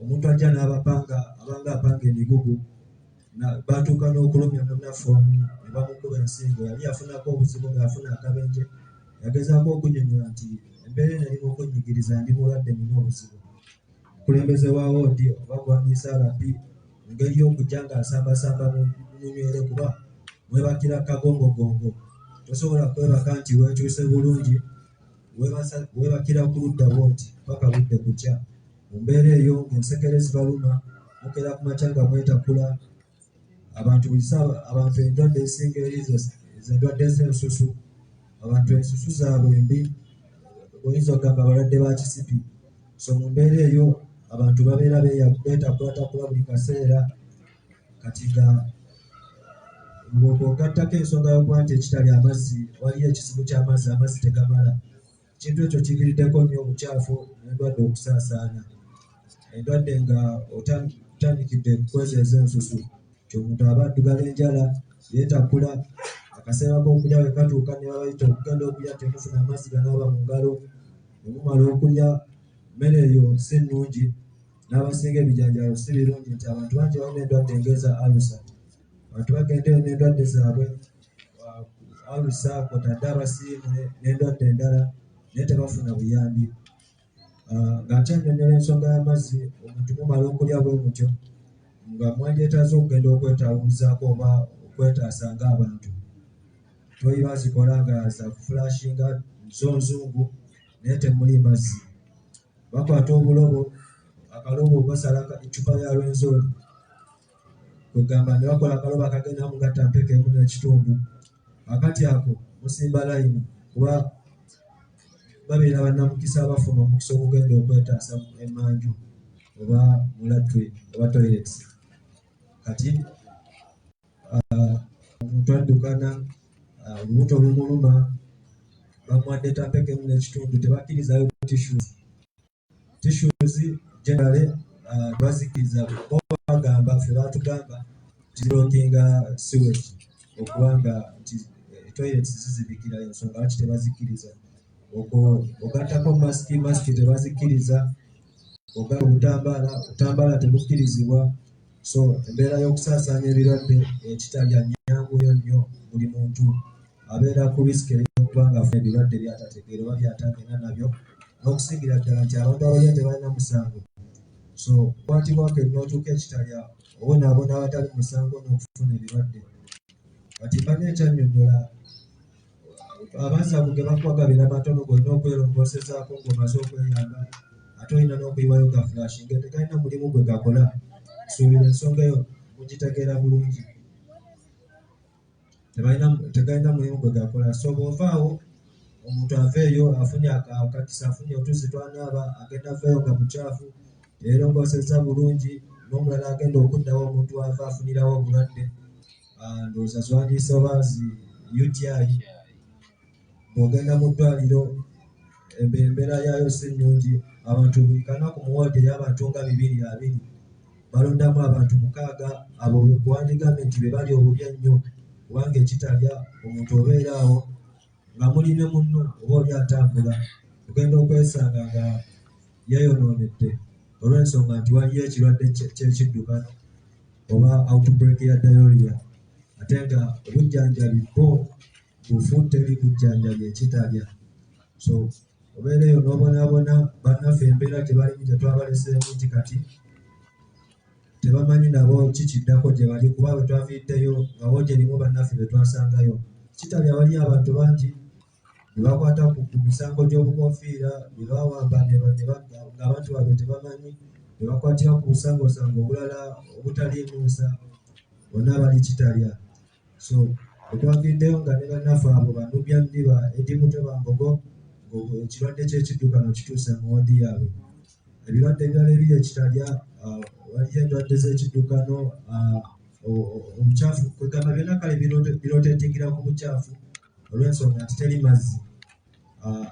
omuntu ajja n'abapanga abanga apanga emigugu batuuka n'okulumya munnaffe omu ne bamukuba ensingo. Yali yafunako obuzibu ng'afuna akabenje, yagezaako okunyonyola nti embeera eno erimu okunyigiriza, ndi mulwadde nina obuzibu. Omukulembeze wa woodi oba gwandiisa alapi mu ngeri y'okujja ng'asambasamba mu nywere kuba mwebakira kagongogongo. Tosobola kwebaka nti weekyuse bulungi, weebakira ku ludda bwoti paka budde kukya. Mu mbeera eyo ng'ensekere zibaluma, mukera ku makya nga mwetakula. Abantu endwadde ezisinga eri z'endwadde z'ensusu. Abantu ensusu zaabwe mbi, oyinza okugamba abalwadde ba kisipi. So mu mbeera eyo abantu babeera beetakulatakula buli kaseera. Kati nga bw'ogattako ensonga y'okuba nti ekitali amazzi, waliyo ekizibu ky'amazzi, amazzi tegamala. Ekintu ekyo kiviiriddeko nnyo obukyafu n'endwadde okusaasaana. Endwadde nga otandikidde kweza ez'ensusu, ky'omuntu aba addugala enjala, yeetakula. Akaseera k'okulya we katuuka ne babayita okugenda okulya temufuna amazzi ganaaba mu ngalo. Bwe mumala okulya mmere eyo si nnungi, n'abasinga ebijanjaalo si birungi nti abantu bangi balina endwadde ng'eza alusa. Abantu bagenda eyo n'endwadde zaabwe, alusa kwotadde abasiimu n'endwadde endala naye tebafuna buyambi. Ng'ate nnyonnyola ensonga y'amazzi, omuntu mumala okulya bwe mutyo nga mwandyetaaze okugenda okwetawuluzaako oba okwetaasa ng'abantu. Toyi bazikola nga za kufulashinga zo nzungu naye temuli mazzi. Bakwata obulobo, akalobo basala ecupa ya lwenzoli, kwegamba ne bakola akalobo akagenda mu gattampeka emu n'ekitundu. Akati ako musimba layini kuba babeera bannamukisa abafuna omukisa ogugenda okwetaasa emmanju oba mu latwe oba toilets. Kati omuntu addukana, olubuto lumuluma, bamuwadde etampeka emu n'ekitundu, tebakkirizayo tissues generally bazikiriza bagamba ffe batugamba kizirookinga sewage okubanga nti toilets zizibikira ensonga lwaki tebazikkiriza. Okwo ogattako masiki tebazikkiriza, ogala obutambaala tebukkirizibwa. So embeera y'okusaasaanya ebirwadde ekitalya nnyanguyo nnyo. Buli muntu abeera ku risiki ey'okuba ng'afuna ebirwadde by'atategeera oba by'atagenda nabyo, n'okusingira ddala nti abantu abalya tebalina musango. So okukwatibwako n'otuuka ekitalya obonaabona abatali musango n'okufuna ebirwadde. Kati mbadde nkyannyonnyola amazzi ago ge bakuwa gabeera matono, golina okwerongoosezaako ng'omaze okweyamba, ate olina n'okuyiwayo ga flashinga, tegalina mulimu gwe gakola. Suubira ensonga eyo mugitegeera bulungi. Tegalina mulimu gwe gakola. So bw'ovaawo omuntu aveeyo afunye akakisa, afunye otuzzi twanaaba, agenda aveeyo nga mukyafu, yeerongoosezza bulungi, n'omulala agenda okuddawo omuntu ava afunirawo obulwadde. Ndowooza zwandiise oba zi UTI. Bw'ogenda mu ddwaliro embeera yaayo si nnungi. Abantu buli kanaku mu woodi ey'abantu nga 220 balondamu abantu 6. Abo kuwandigambe nti be bali obubi ennyo kubanga ekitalya omuntu obeera awo nga muli ne munno oba oli atambula, ogenda okwesanga nga yeeyonoonedde olw'ensonga nti waliyo ekirwadde ky'ekiddukano oba outbreak ya diarrhea ate nga obujjanjabi bwo bufudde eri bujjanjabi ekitalya. So obeera eyo n'obonaabona bannaffe embeera tebalimu gye twabaleseemu nti kati tebamanyi nabo kikiddako gye bali kuba bwe twaviiddeyo nga wogyerimu bannaffe be twasangayo. Kitalya wali abantu bangi ne bakwata ku misango gy'obukoofiira bye bawamba nga abantu baabwe tebamanyi, ne bakwatira ku busangosango obulala obutaliimu nsa, bonna bali Kitalya. So bwe nga ne bannaffe abo Banubya Ndiba, Eddie Muteba Mbogo, ekirwadde ky'ekiddukano kituuse mu woodi yaabwe. Ebirwadde ebirala ebiri Kitalya waliyo endwadde z'ekiddukano, obucaafu kwegamba byonna kale biroteetingira ku bukyafu olw'ensonga nti teri mazzi.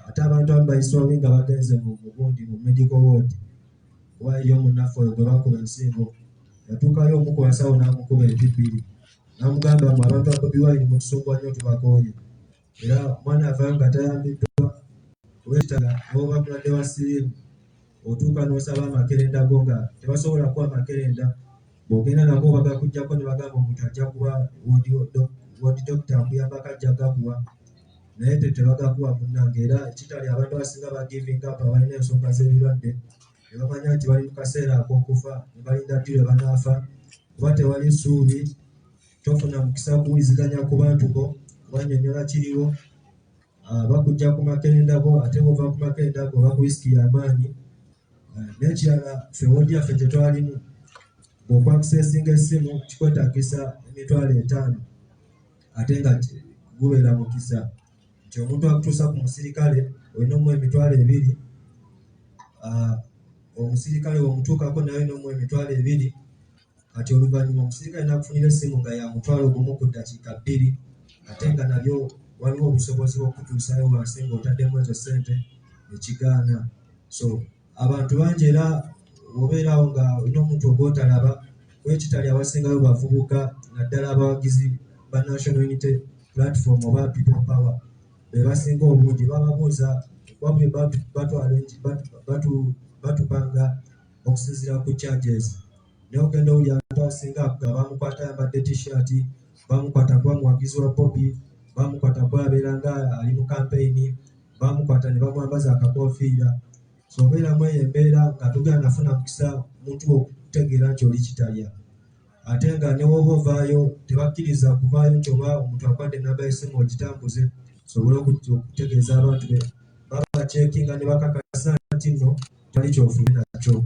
Ate abantu abamu bayisoobi nga bagenze mu gundi mu medical ward, waliyo omunnaffe oyo gwe bakuba ensingo, yatuukayo omu ku basawo n'amukuba ebibbiri n'amugamba mwe abantu ba Bobi Wine mutusumbuwa nnyo tubakooye, era omwana avaayo nga tayambiddwa Kitalya n'oba mulwadde wa siriimu otuuka n'osaba amakerenda go nga tebasobola kuwa amakerenda, bw'ogenda nago bagakuggyako ne bagamba omuntu ajja kuba woodi dokita akuyambako ajja gakuwa, naye tebagakuwa munnange. Era Kitalya abantu abasinga bagiving up abalina ensonga z'ebirwadde ne bamanya nti bali mu kaseera ak'okufa ne balinda ddi lwe banaafa kuba tewali ssuubi. Tofuna mukisa kuwuliziganya ku bantu bo kubanyonnyola kiriwo, bakujja ku makerenda go ate bw'ova ku makerenda go oba ku risiki y'amaanyi. N'ekirala ffe woodi yaffe gye twalimu bw'okwakisesinga essimu kikwetaagisa $50 ate nga gubeera mukisa nti omuntu akutuusa ku musirikale olina omuwa $200, omusirikale bw'omutuukako naye olina omuwa $200. Kati oluvannyuma omusirikale n'akufunira essimu nga ya $1,000 ku ddakiika 2 ate nga nabyo waliwo obusobozi bw'okutuusayo wansi ng'otaddemu ezo ssente ekigaana. So abantu bangi era obeerawo nga olina omuntu ogw'otalaba Kitalya abasingayo bavubuka, naddala abawagizi ba National Unity Platform oba People Power be basinga obungi. Bababuuza wabwe batupanga okusinziira ku charges, naye ogenda owulira abantu abasinga nga bamukwata ayambadde t-shirt, bamukwata kuba muwagizi wa Bobby, bamukwata kuba abeera nga ali mu kampeyini, bamukwata ne bamwambaza akakoofiira. So obeeramu eyo embeera nga tugenda nafuna mukisa muntu okutegeera nti oli Kitalya, ate nga ne woba ovaayo tebakkiriza kuvaayo nti oba omuntu akwadde ennamba y'essimu ogitambuze sobole okutegeeza abantu be baba checkinga ne bakakasa nti nno tali kyofune nakyo.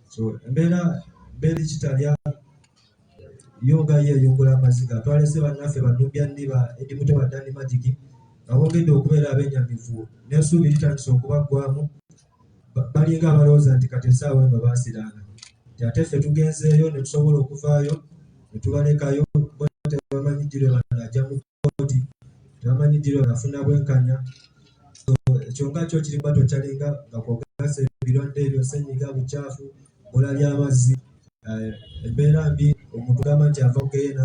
So embeera Kitalya yo nga yeeyungula amaziga. Twalese bannaffe Banubya Ndiba, Eddie Muteba Danny Magic nga boogedde okubeera abennyamivu n'ensuubi litandise okubaggwamu, balinga abalowooza nti kati essaawa eno baasiraana nti ate ffe tugenzeeyo ne tusobola okuvaayo ne tubalekayo, bo tebamanyi ddi lwe banajja mu kkooti, tebamanyi ddi lwe banafuna bwenkanya. So ekyo nga kyo kiri kuba tokyalinga nga kwogasa ebirwadde ebyo, ssenyiga, bukyafu, bbula ly'amazzi, embeera mbi. Omuntu gamba nti ava mu Geyeena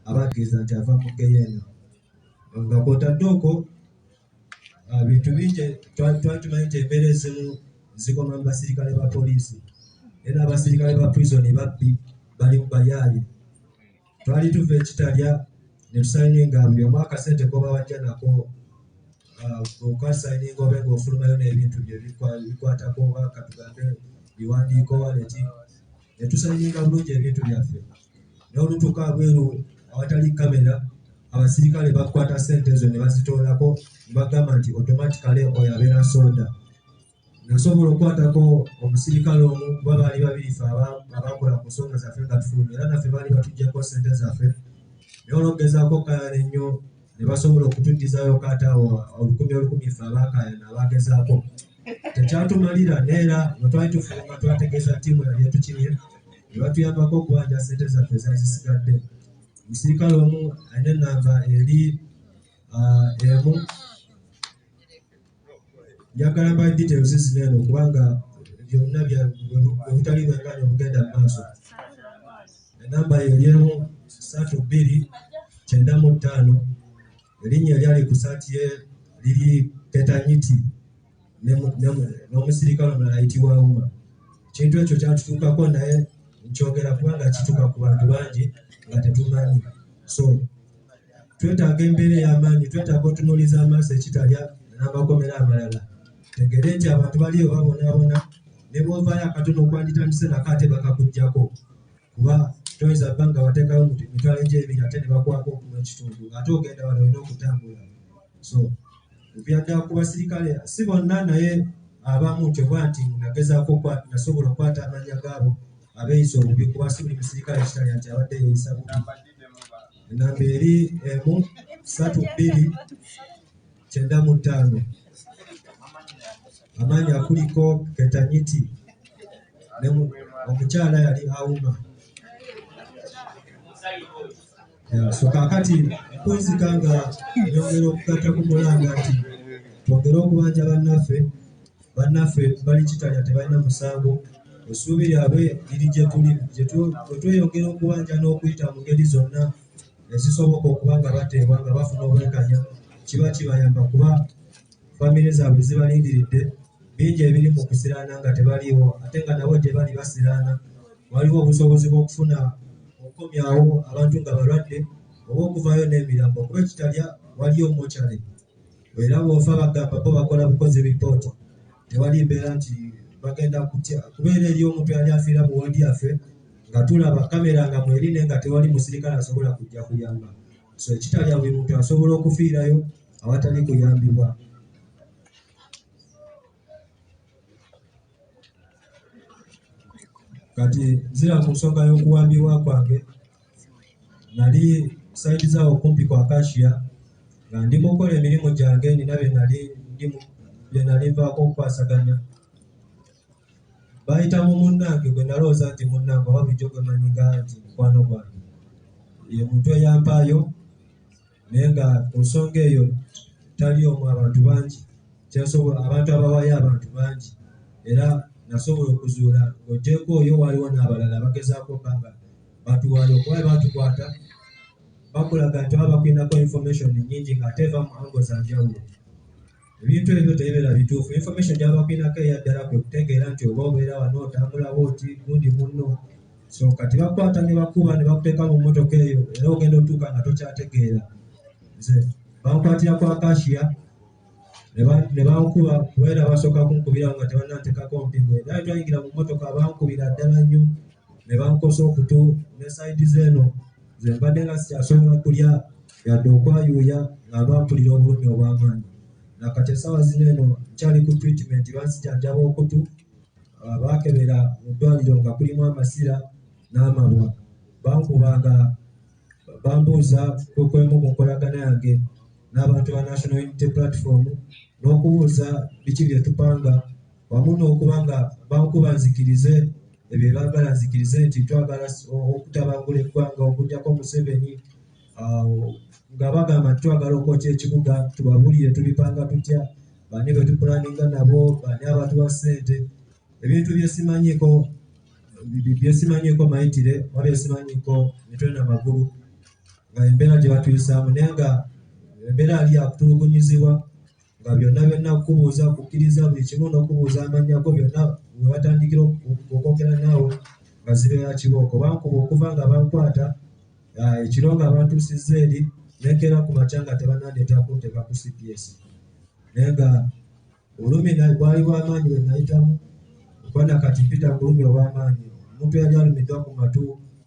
aba ategeeza nti ava mu Geyeena, nga kw'otadde okwo bintu bingi twali tumanyi nti embeera ezimu zikoma mu basirikale ba poliisi, era n'abasirikale ba prison babbi bali mu bayaaye. Twali tuva Kitalya ne tusayininga buli omu akasente koba wajja nako okasayininga obe ng'ofulumayo n'ebintu bye bikwatako oba katugambe biwandiiko waleti, ne tusayininga bulungi ebintu byaffe. Naye olutuuka abweru awatali kamera, abasirikale bakwata ssente ezo ne bazitoolako ne bagamba nti automatically oyo abeera soda. Nasobola okukwatako omusirikale omu kuba baali babiri ffe abakola ku nsonga zaffe nga tufulumya, era naffe baali batuggyeko ssente zaffe, naye olw'okugezaako okaayana ennyo ne basobola okutuddizayo kaataawo $10,000 ffe abaakaayana abagezaako. Tekyatumalira neera bwe twali tufuluma twategeeza ttiimu yali etukinye ne batuyambako okubanja ssente zaffe ezaali zisigadde. Omusirikale omu alina ennamba eri emu, njagala mba details zino eno kubanga byonna butali bwenkanya obugenda mu maaso. Ennamba eri emu 3295, erinnya eryali ku ssaati ye liri Ketanyiti n'omusirikale omulala ayitibwa Uma. Ekintu ekyo kyatutuukako naye nkyogera kubanga kituuka ku bantu bangi nga tetumanyi. So twetaaga embeera ey'amaanyi, twetaaga otunuuliza amaaso ekitalya n'amakomera amalala. Tegere nti abantu baliyo babonaabona, ne bw'ovaayo akatono okwanditandise nako ate bakakuggyako, kuba toyinza bba nga wateekayo emitwalo gy'ebiri ate ne bakwako okuma ekitundu ate ogenda wala olina okutambula. So okuyaddala ku basirikale si bonna, naye abamu kyova nti nagezaako nasobola okwata amannya gaabo abeeyisa obubi, kuba si buli musirikale kitalya nti abadde yeeyisa bubi. Enamba eri 1-32-95. Amannya kuliko Ketanyiti, ne omukyala yali Auma. So kaakati nkunzika nga nyongera okugatta ku mulanga nti twongere okubanja bannaffe bali kitalya tebalina musango. Essuubi lyabwe liri gye tuli, tweyongera okubanja n'okuyita mu ngeri zonna ezisoboka okuba nga bateebwa nga bafuna obwenkanya, kiba kibayamba kuba famire zaabwe zibalindiridde. Bingi ebiri mu kusiraana nga tebaliiwo, ate nga nabo gye bali basiraana waliwo obusobozi bw'okufuna okukomyawo abantu nga balwadde oba okuvaayo n'emirambo, kuba ekitalya waliyo mochale. Era bw'ofa bagamba bo bakola bukozi ripooti, tewali mbeera nti bagenda kutya kubeera eri omuntu yali afiira mu woodi yaffe nga tulaba kamera nga mwerine nga tewali musirikale asobola kujja kuyamba. So ekitalya buli muntu asobola okufiirayo awatali kuyambibwa. Kati nzira ku nsonga y'okuwambibwa kwange, nali saidi zaawo kumpi kwa Acacia nga ndi mukola emirimu gyange, nina bye nali nvaako okukwasaganya. Bayitamu munnange gwe nalowooza nti munnange oba bulijjo gwe manyiga nti mukwano gwange, ye muntu eyampaayo, naye nga ku nsonga eyo tali omu, abantu bangi abantu abawaayo abantu bangi, era nasobola okuzuula ng'oggyeko oyo waliwo n'abalala bagezaako banga batuwaayo okuba batukwata bakulaga nti baba bakulinako information nnyingi ng'ate eva mu ango za njawulo. Ebintu ebyo tebibeera bituufu. Information gy'aba bakulinako eyaddala kwe kutegeera nti oba obeera wano otambulawo oti gundi munno. So kati bakwata ne bakuba ne bakuteeka mu mmotoka eyo era ogenda otuuka nga tokyategeera. Nze bankwatira ku Acacia ne bankuba kubeera basooka kunkubirawo nga tebannanteekako mpingo. Era twayingira mu mmotoka bankubira ddala nnyo ne bankosa okutu ne sayidi z'eno ze mbadde nga sikyasobola kulya yadde okwayuuya nga bampulira obulumi obw'amaanyi. Nakati essaawa zino eno nkyali ku treatment, bansijanjaba okutu, baakebera mu ddwaliro nga kulimu amasira n'amabwa. Bankubanga bambuuza kwemu ku nkolagana yange n'abantu ba National Unity Platform, n'okubuuza biki bye tupanga, wamu n'okuba nga bankuba nzikirize ebyo baagala nzikirize nti twagala okutabangula eggwanga okuggyako Museveni, nga bagamba nti twagala okwokya ekibuga, tubabuulire tubipanga tutya, bani be tupulaninga nabo, bani abatuwa ssente, ebintu byesimanyiiko mayitire oba byesimanyiiko mitwe n'amagulu, nga embeera gye batuyisaamu, naye nga embeera ali yakutulugunyizibwa, nga byonna kukubuuza kukkiriza buli kimu n'okubuuza amannya go byonna we batandikira okwogera naawe nga zibeera kibooko. Bankuba okuva nga bankwata ekiro nga bantuusizza eri nenkera ku makya nga tebannandeetera kunteeka ku CPS, naye nga olumi bwali bw'amaanyi bwe nayitamu kuba nakati mpita mu bulumi obw'amaanyi. Omuntu yali alumiddwa ku matu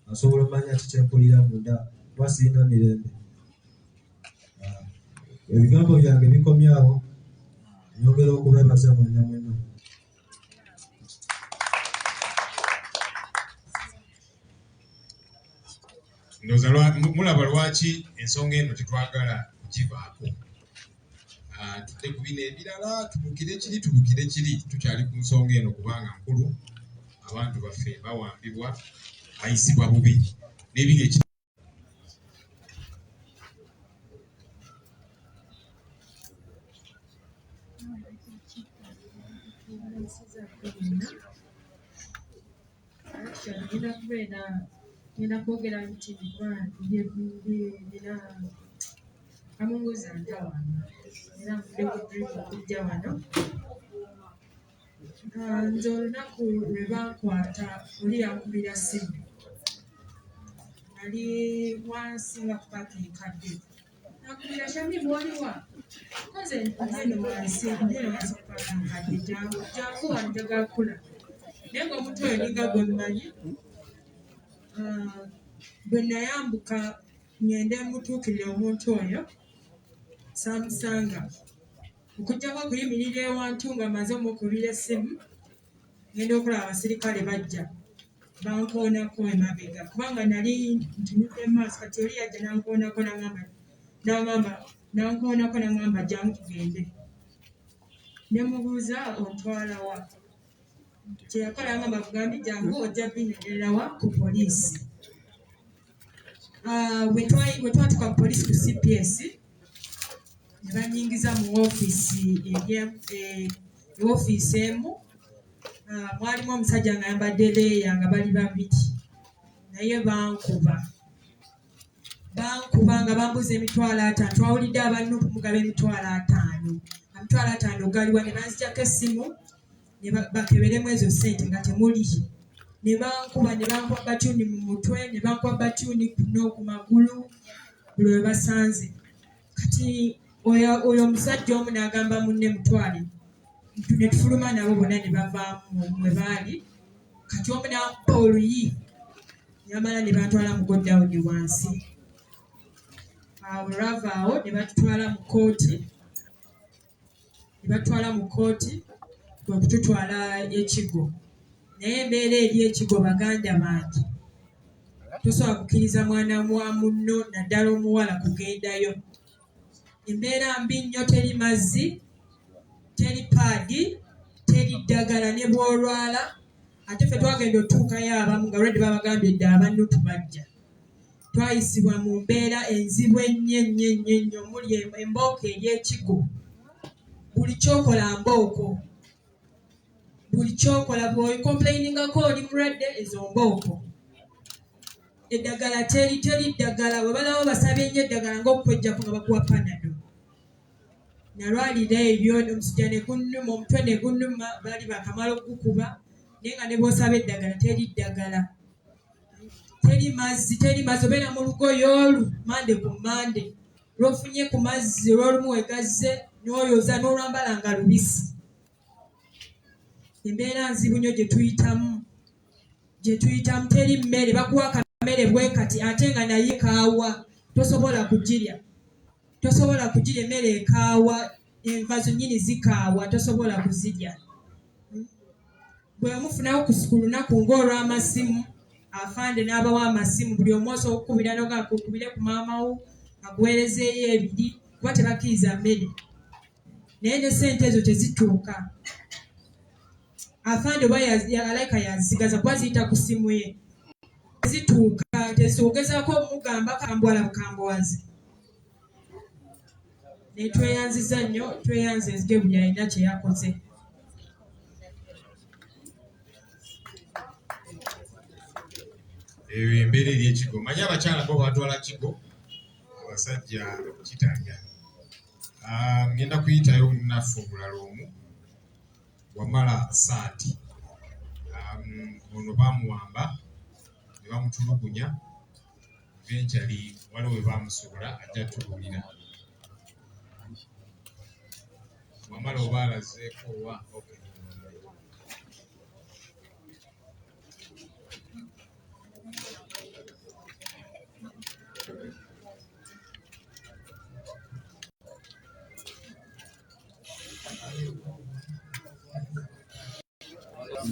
asobola omanya kiki empulira munda, kuba sirina mirembe. Ebigambo byange bikomyawo, nyongera okubeebaza mwenna mwenna. Ndowooza mulaba lwaki ensonga eno tetwagala kugivaako. Tudde ku bino ebirala tulukire kiri, tukyali ku nsonga eno kubanga nkulu. Abantu baffe bawambibwa, ayisibwa bubi n'ebiri Nina kwogera nti nina kamunguza ntawana era nfudde ku drink okujja wano. Nze olunaku lwe bankwata oli yankubira ssimu nali wansi nga ku paakingi kadde nankubira Shamim waliwa koze neno wansi ku paakingi kadde jangu wano njagala kukula naye ng'omuntu oyo ninga gwe mmanyi bwe nayambuka ngende mutuukirire omuntu oyo saamusanga okujjako okuyimirira ewantu nga maze omukubira essimu ngenda okulaba abasirikale bajja bankoonako emabega kubanga nali ntunudde maaso kati oli yajja nankoonako naŋŋamba jangu tugende ne mubuuza ontwala wa kyeyakola ngamba bugambi jangu ojja binenerawa ku poliisi. Bwe twatuka ku poliisi ku CPS ne banyingiza mu woofiisi emu mwalimu omusajja nga yambadde leeya nga bali babiri naye bankuba nga bambuza $50,000 twawulidde abanupu mugaba $50,000 galiwa ne banzijako essimu ne bakeberemu ezo ssente nga temuli ne bankuba batyuni mu mutwe ne bankuba batyuni kuno ku magulu buli we basanze kati oyo omusajja omu n'agamba munne mutwale ne tufuluma nabo bonna ne bavaamu mwe baali kati omu n'amupa oluyi nyamala ne bantwala mu godawuni wansi. Awo lwava awo ne batutwala mu kooti kwe kututwala ekigo naye embeera eri ekigo baganda bange tosobola kukkiriza mwana wa munno naddala omuwala kugendayo embeera mbi nnyo teri mazzi teri paadi teri ddagala ne bw'olwala ate ffe twagenda otuukayo abamu nga lwedde babagambye edda abanutu bajja twayisibwa mu mbeera enzibu ennyo omuli embooko ery'ekigo buli kyokola mbooko buli kyokola bw'okomplainingako oli mulwadde ezo mbooko eddagala teri ddagala bwe balawo basabye nnyo eddagala ng'okwejjako nga bakuwa panado nalwalira ebyo omusujja ne gunnuma omutwe ne gunnuma baali bakamala okukuba naye nga ne bw'osaba eddagala teri ddagala teri mazzi obeera mu lugoye olu mande ku mande lw'ofunye ku mazzi olw'olumu wegazze n'oyoza n'olwambala nga lubisi embeera nzibu nnyo gye tuyitamu teri mmere bakuwa akamere bwe kati ate nga naye kaawa tosobola kugirya emmere ekaawa enva zonnyini zikaawa tosobola kuzirya bwe mufunawo ku lunaku ng'olw'amasimu afande n'abawa amasimu buli omu osobola okukubira noga akukubire ku maamawo akuweerezeeyo ebiri kuba tebakkiriza mmere naye ne ssente ezo tezituuka afande oba alayika yazigaza kuba ziyita ku simu ye tezituuka tezogezaako omugamba kambwala bukambuwazi ne tweyanziza nnyo tweyanze enzige buli alina kye yakoze. Eyo embeera ery'ekigo manyi abakyala bo batwala kigo abasajja kitanja ngenda kuyitayo omunaffe omulala omu wamala saati ono bamuwamba ne bamutulugunya eventually waliwo we bamusobola ajja tubuulira wamala oba alazeeko wa okay.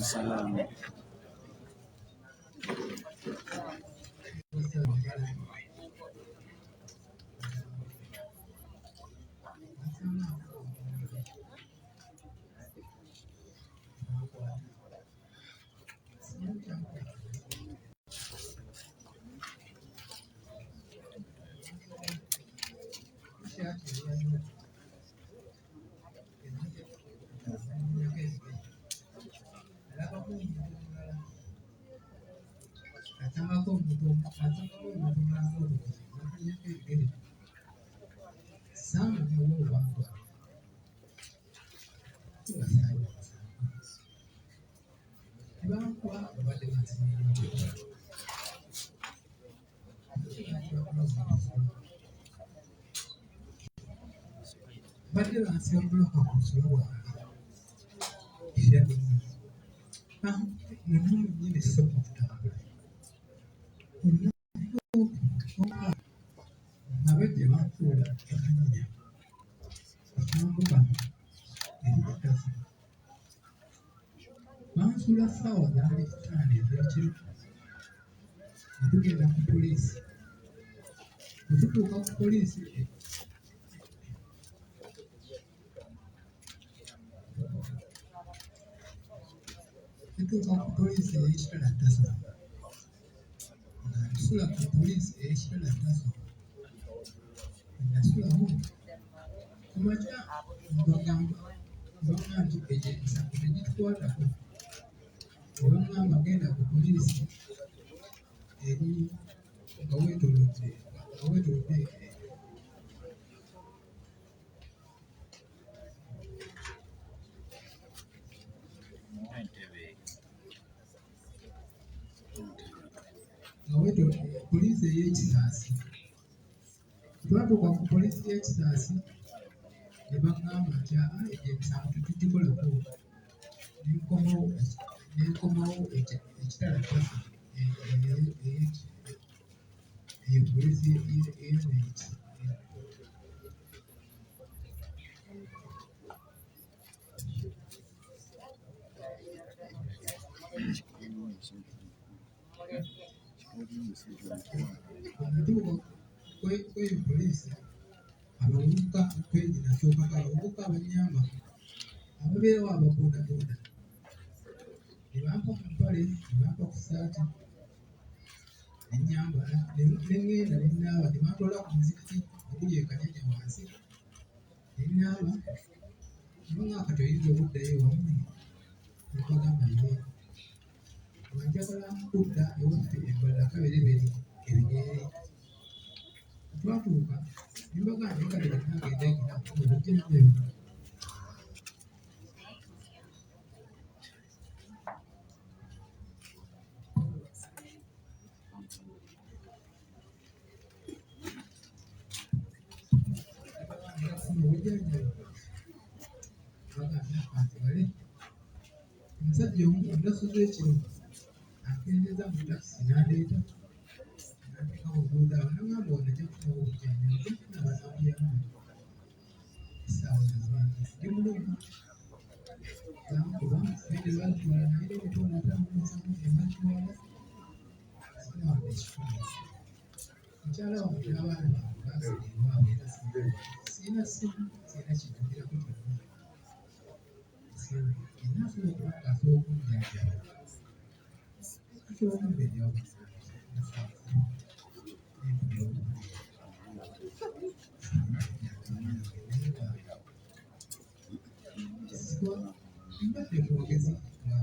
Salama. babadde bansimirira badde bansaba bulaka ku nsolo wange nonyini soka okutambula abajja banfuula ekannya okyambuka eribatazi bansuula ssaawa zaali ttaano ezekiro ne tugenda ku poliisi ne tutuuka ku poliisi ey'ekitala ttaso nga nsula ku poliisi ey'ekitala ttaso nasulamu kumakya mbagamba nti egyemisango tegitukwatako obaŋŋamba genda ku poliisi eri nga weetolodde poliisi ey'ekisaasi twatuuka ku poliisi y'ekisaasi ne baŋŋamba nti egyemisango tetugikolako nenkomawo ekitala ttaso eyo poliisi ey'eneeti amatuuka kweyo poliisi abavubuka kwezi nasooka abavubuka abanyamba ababeerawo ababoodaboda ne bampa ku mpale ne bampa ku saati nenyambala nengenda nenaaba ne bantwala ku muzikiti oguli ekanyanya wansi nenaaba nibanga toyinza okuddayo wamu nebagamba ye wanjagala kudda ewaffe embala kabereberi ebigere twatuuka nembagamba kale banagenda ekinakobujjajjabi omusajja omu ondasuza ekiro agendeza mu takisi n'aleeta n'ateeka obuuda awo nagamba ono ajja kufunawo obujjanjabi ajja kufuna banamuyamba essaawa zabange ndi mulungu bankuba sente bazitwala naye emitwalo atamusanvu ebatwala sinawadde ekifunawo mukyala wange n'abaana bange baasirirwawo era siina ssimu siina kintumirako kyonna ennaku okukasa okunjajaba akyomubiryawo mbadde mwogezi nga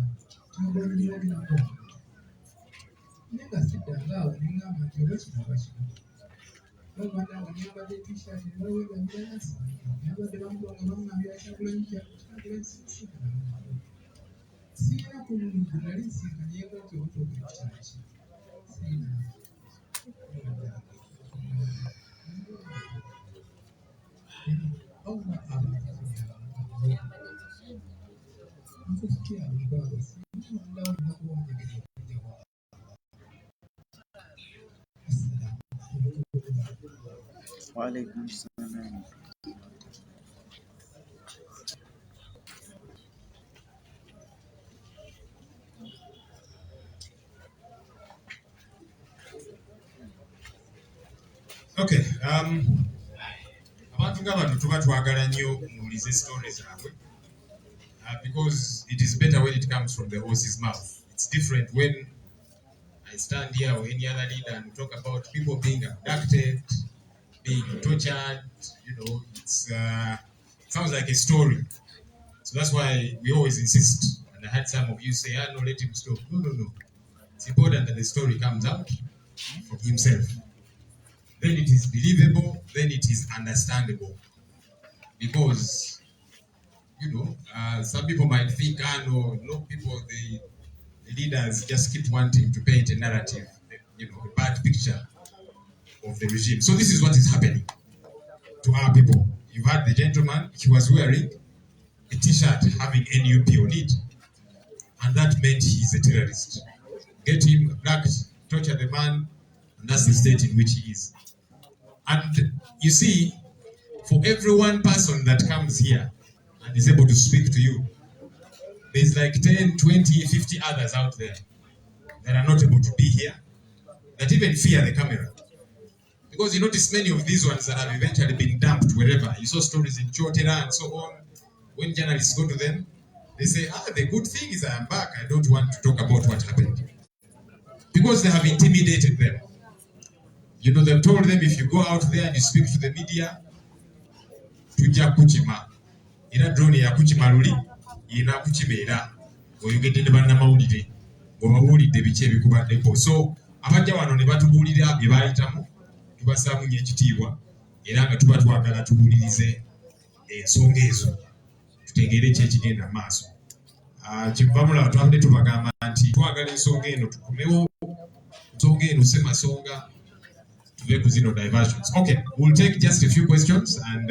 kyogolirwalinako naye nga siddangaawo neŋŋamba nti oba kino oba kino obanawe nyambadde t-shirt nebawega myansi nyambadde bamuba nga baŋŋambira kyagulanyi siina ku muntu nali nsinkanyeko nti obutuuka ekitala ki siina oba abantu nkukutya abantu sindawo nakuwanjageza okujja kwa Waalaikum salam. Okay, abantu nga bano tuba twagala nnyo okuwuliza stories zaabwe because it is better when it comes from the horse's mouth. It's different when I stand here or any other leader and talk about people being abducted, being tortured, it's sounds like a story. So that's why we always insist. And I had some of you say, no, let him stop. No. It's important that the story comes out from himself. Then it is believable, then it is understandable. Because, some people might think, no people, the leaders just keep wanting to paint a narrative, a bad picture of the regime. So this is what is happening to our people. You've had the gentleman, he was wearing a t-shirt having NUP on it, and that meant he's a terrorist. Get him blacked, torture the man, and that's the state in which he is. And you see, for every one person that comes here and is able to speak to you, there's like 10, 20, 50 others out there that are not able to be here, that even fear the camera. Because you notice many of these ones that have eventually been dumped wherever. You saw stories in Chotera and so on. When journalists go to them, they say, the good thing is I am back. I don't want to talk about what happened. Because they have intimidated them. They've told them, if you go out there and you speak to the media, tujja kuchima. Ina drone ya kuchima luli, ina kuchimera. Oyogedde ne bannamawulire, ng'obawulidde biki ebikubaddeko. So, abajja wano ne batubuulira bye baayitamu, tubasaamu nnyo ekitiibwa, era nga tuba twagala tubuulirize ensonga ezo, tutegeere ki ekigenda mu maaso. Kiva mulaba twabadde tubagamba nti twagala ensonga eno tukomewo, ensonga eno semasonga, tuve ku zino diversions. Okay, we'll take just a few questions and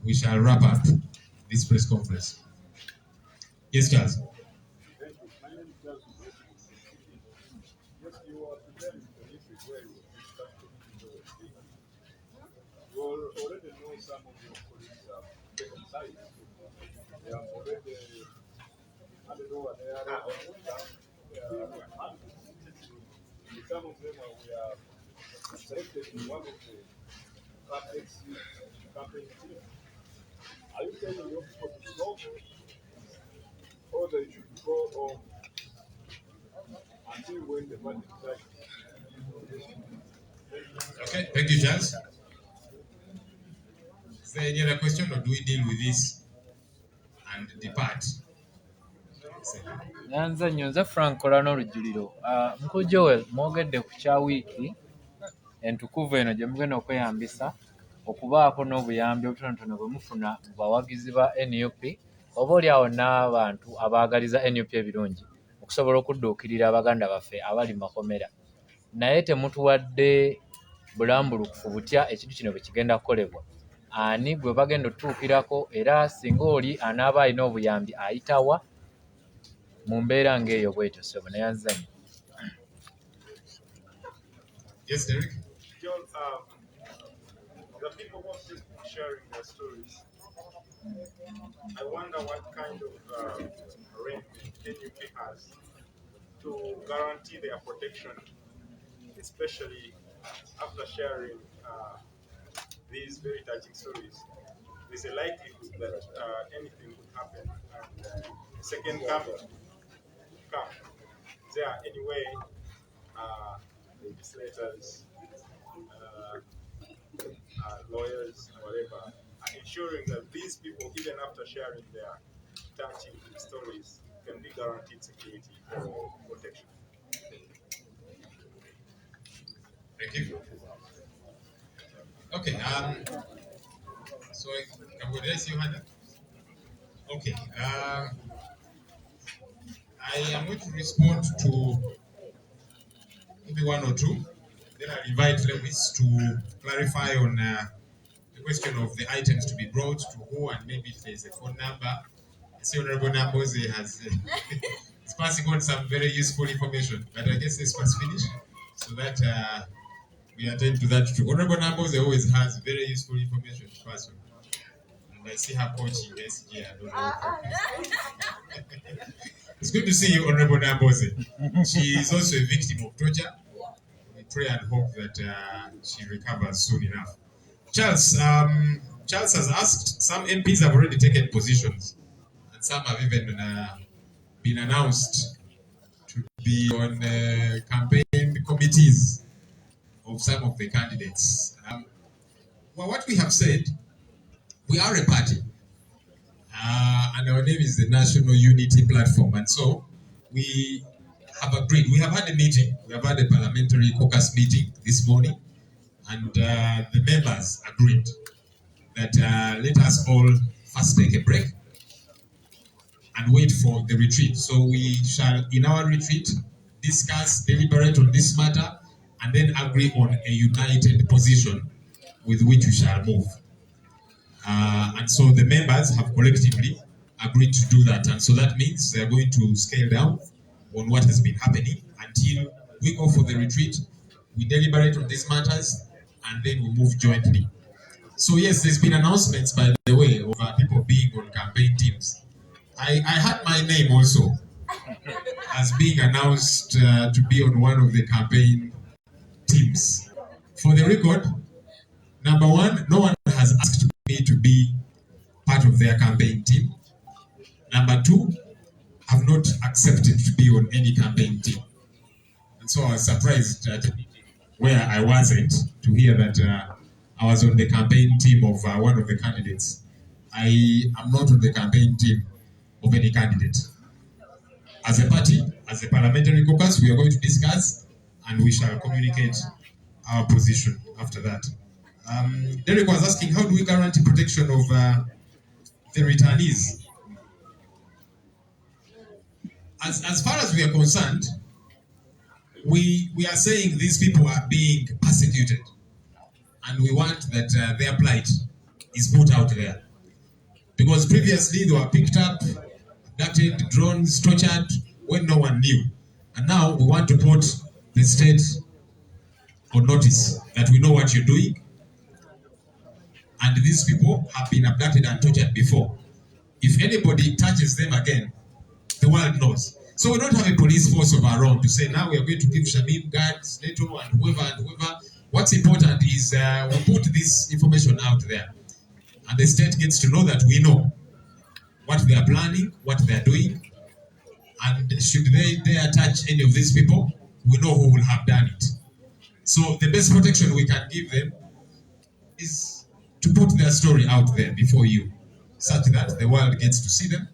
we shall wrap up this press conference. Yes, Charles. Already know some of your colleagues have taken sides. They have already handed over their some of them we are selected in one of the campaign teams. Are you telling your people to go, or they should go on until when the party decides? Okay, thank you, Charles. Is there any other question, or do we deal with this and depart? Nyanza nze Frank Olano Rujuliro. Mkulu Joel mwogedde ku kya wiiki entukuvu eno gye mugenda okweyambisa okubaako n'obuyambi obutonotono bwe mufuna mu bawagizi ba NUP oba oliawo n'abantu abaagaliza NUP ebirungi okusobola okudduukirira abaganda baffe abali mu makomera. Naye temutuwadde bulambulukufu butya ekintu kino bwe kigenda kukolebwa. Ani gwe bagenda otutuukirako era singa oli anaaba alina obuyambi ayitawa mu mbeera ng'eyo bw'etyo ssebo naye nzanyi. Yes, Derek. John, the people who are sharing their stories, I wonder what kind of arrangement NUP has to guarantee their protection, especially after sharing these very touching stories. There's a likelihood that anything could happen and second come. Is there any way legislators, lawyers, whatever, are ensuring that these people, even after sharing their touching stories, can be guaranteed security or protection? Thank you. Okay. So can we raise your hand? Okay. I am going to respond to maybe one or two. Then I'll invite Lewis to clarify on the question of the items to be brought to who, and maybe if there's a phone number. I see Honorable Namboze has is passing on some very useful information, but I guess this was finished so that we attend to that too. Honorable Namboze always has very useful information to pass on. And I see her coaching SG. I don't know. It's good to see you, Honorable Namboze. She is also a victim of torture. We pray and hope that she recovers soon enough. Charles has asked, some MPs have already taken positions, and some have even been announced to be on campaign committees of some of the candidates. Well, what we have said, we are a party. And our name is the National Unity Platform. And so we have agreed. We have had a meeting. We have had a parliamentary caucus meeting this morning. And the members agreed that let us all first take a break. and wait for the retreat. So we shall, in our retreat, discuss, deliberate on this matter, and then agree on a united position with which we shall move. And so the members have collectively agreed to do that. And so that means they're going to scale down on what has been happening until we go for the retreat, we deliberate on these matters, and then we move jointly. So yes, there's been announcements, by the way, of people being on campaign teams. I had my name also as being announced to be on one of the campaign teams. For the record, number one, no one has asked me to be part of their campaign team. Number two, I've not accepted to be on any campaign team. And so I was surprised at where I wasn't to hear that I was on the campaign team of one of the candidates. I am not on the campaign team of any candidate. As a party, as a parliamentary caucus, we are going to discuss and we shall communicate our position after that. Derek was asking, how do we guarantee protection of the returnees? As far as we are concerned, we are saying these people are being persecuted, and we want that their plight is put out there. Because previously they were picked up, abducted, drones, tortured, when no one knew. And now we want to put the state on notice that we know what you're doing, and these people have been abducted and tortured before. If anybody touches them again, the world knows. So we don't have a police force of our own to say now we are going to give Shamim guards, NATO, and whoever. What's important is we put this information out there, and the state gets to know that we know what they are planning, what they are doing, and should they dare touch any of these people, we know who will have done it. So the best protection we can give them is to put their story out there before you, such that the world gets to see them.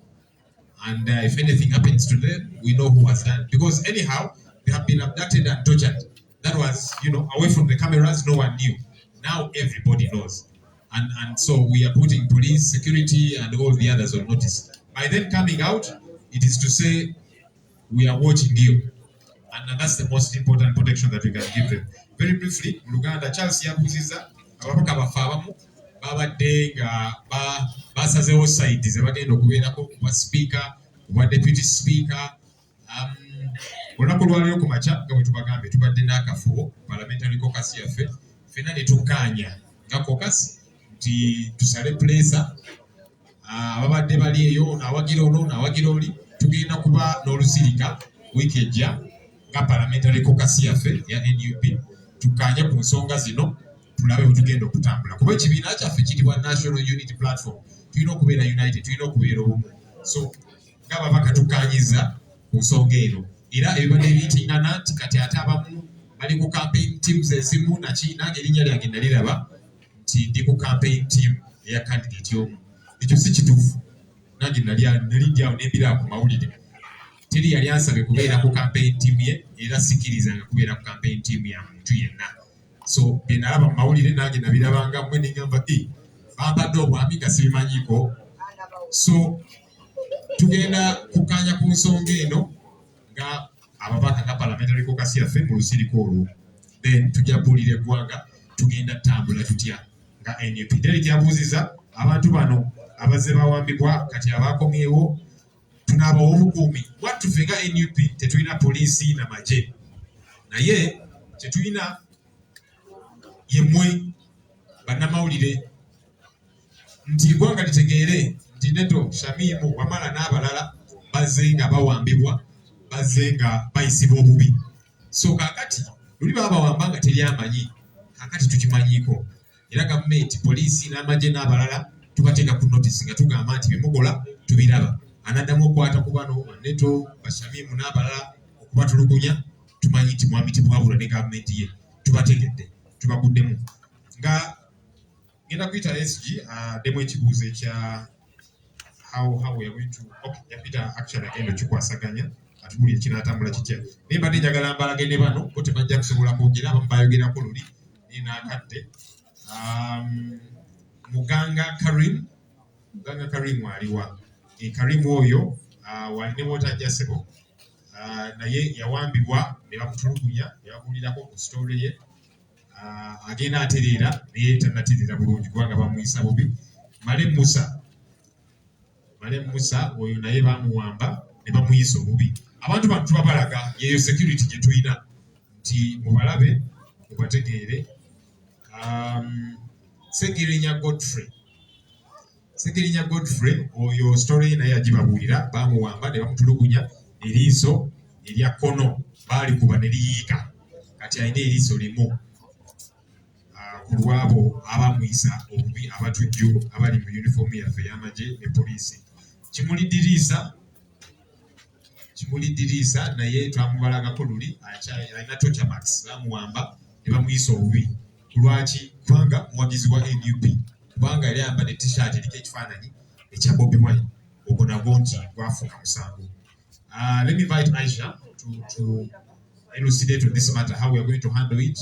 And if anything happens to them, we know who has done it. Because anyhow, they have been abducted and tortured. That was, away from the cameras, no one knew. Now everybody knows. And so we are putting police, security, and all the others on notice. By them coming out, it is to say, we are watching you. And that's the most important protection that we can give them. Very briefly, Luganda, Charles Yabuziza, abapaka bafabamu, babadde nga basazeewo side ze bagenda okubeerako ku bwa speaker, ku bwa deputy speaker. Olunaku lwaleero ku makya nga bwe tubagambye tubadde n'akafubo parliamentary caucus yaffe, ffenna ne tukkaanya nga caucus nti tusale pulesa ababadde bali eyo n'awagira ono n'awagira oli, tugenda kuba n'olusirika wiiki ejja nga parliamentary caucus yaffe ya NUP, tukkaanye ku nsonga zino tulabe bwe tugenda okutambula. Kuba ekibiina kyaffe kiyitibwa National Unity Platform, tulina okubeera united, tulina okubeera obumu. So ng'ababaka tukkaanyiza ku nsonga eno, era ebibadde biyitingana nti kati ate abamu bali ku campaign teams ezimu, nange erinnya lyange naliraba nti ndi ku campaign team eya candidate omu. Ekyo si kituufu, nange nalijjawo nembira ku mawulire. Teri yali ansabye kubeera ku campaign team ye, era sikkirizanga kubeera ku campaign team ya muntu yenna. So bye nalaba mu mawulire nange nabirabanga mmwe ne ngamba bambadde obwami nga sibimanyiiko. So tugenda kukkaanya ku nsonga eno nga ababaka nga parliamentary caucus yaffe mu lusiriko olwo, then tujja buulira eggwanga tugenda tambula tutya nga NUP. Derek yabuuziza abantu bano abazze bawambibwa kati abakomyewo tunaabawa obukuumi. Watuffe nga NUP tetulina poliisi na magye, naye kyetulina yemmwe bannamawulire nti eggwanga litegeere nti Neto, Shamimu, Wamala n'abalala bazze nga bawambibwa, bazze nga bayisibwa obubi. So kaakati luli baba bawamba nga teri amanyi, kaakati tukimanyiiko. Era gavumenti, poliisi n'amagye n'abalala tubateeka ku notice nga tugamba nti bye mukola tubiraba. Anaddamu okukwata ku bano Neto, Bashamimu n'abalala okubatulugunya, tumanyi nti mwamitibwabula ne gavumenti ye, tubategedde, tubaguddemu. Nga ngenda kuyita SG addemu ekibuuzo ekya how we are going to yapita actually agenda okikwasaganya atubulire kinaatambula kitya. Naye mbadde njagala mbalagende bano bo tebajja kusobola kwogera, abamu bayogerako luli naye n'akadde. Muganga Karim aliwa. Karim oyo waline wotajjasebo naye yawambibwa ne bamutulugunya ne babuulirako ku story ye agenda atereera naye tannatereera bulungi kubanga bamuyisa bubi. Malem Musa oyo naye bamuwamba ne bamuyisa obubi. Abantu bano tubabalaga yeyo security gye tulina nti mubalabe mubategeere. Segirinya Godfrey oyo story naye yagibabuulira, bamuwamba ne bamutulugunya eriiso erya kkono baalikuba ne liyiika, kati alina eriiso limu ku lwabo abamuyisa obubi abatujju abali mu uniform yaffe y'amagye ne poliisi. Kimuli Diriisa naye twamubalagako luli alina Torture Max, bamuwamba ne bamuyisa obubi. Lwaki? Kubanga muwagizi wa NUP, kubanga yali ayambadde t-shirt eriko ekifaananyi ekya Bobi Wine, ogwo nagwo nti gwafuuka musango. Let me invite Aisha to elucidate on this matter, how we are going to handle it,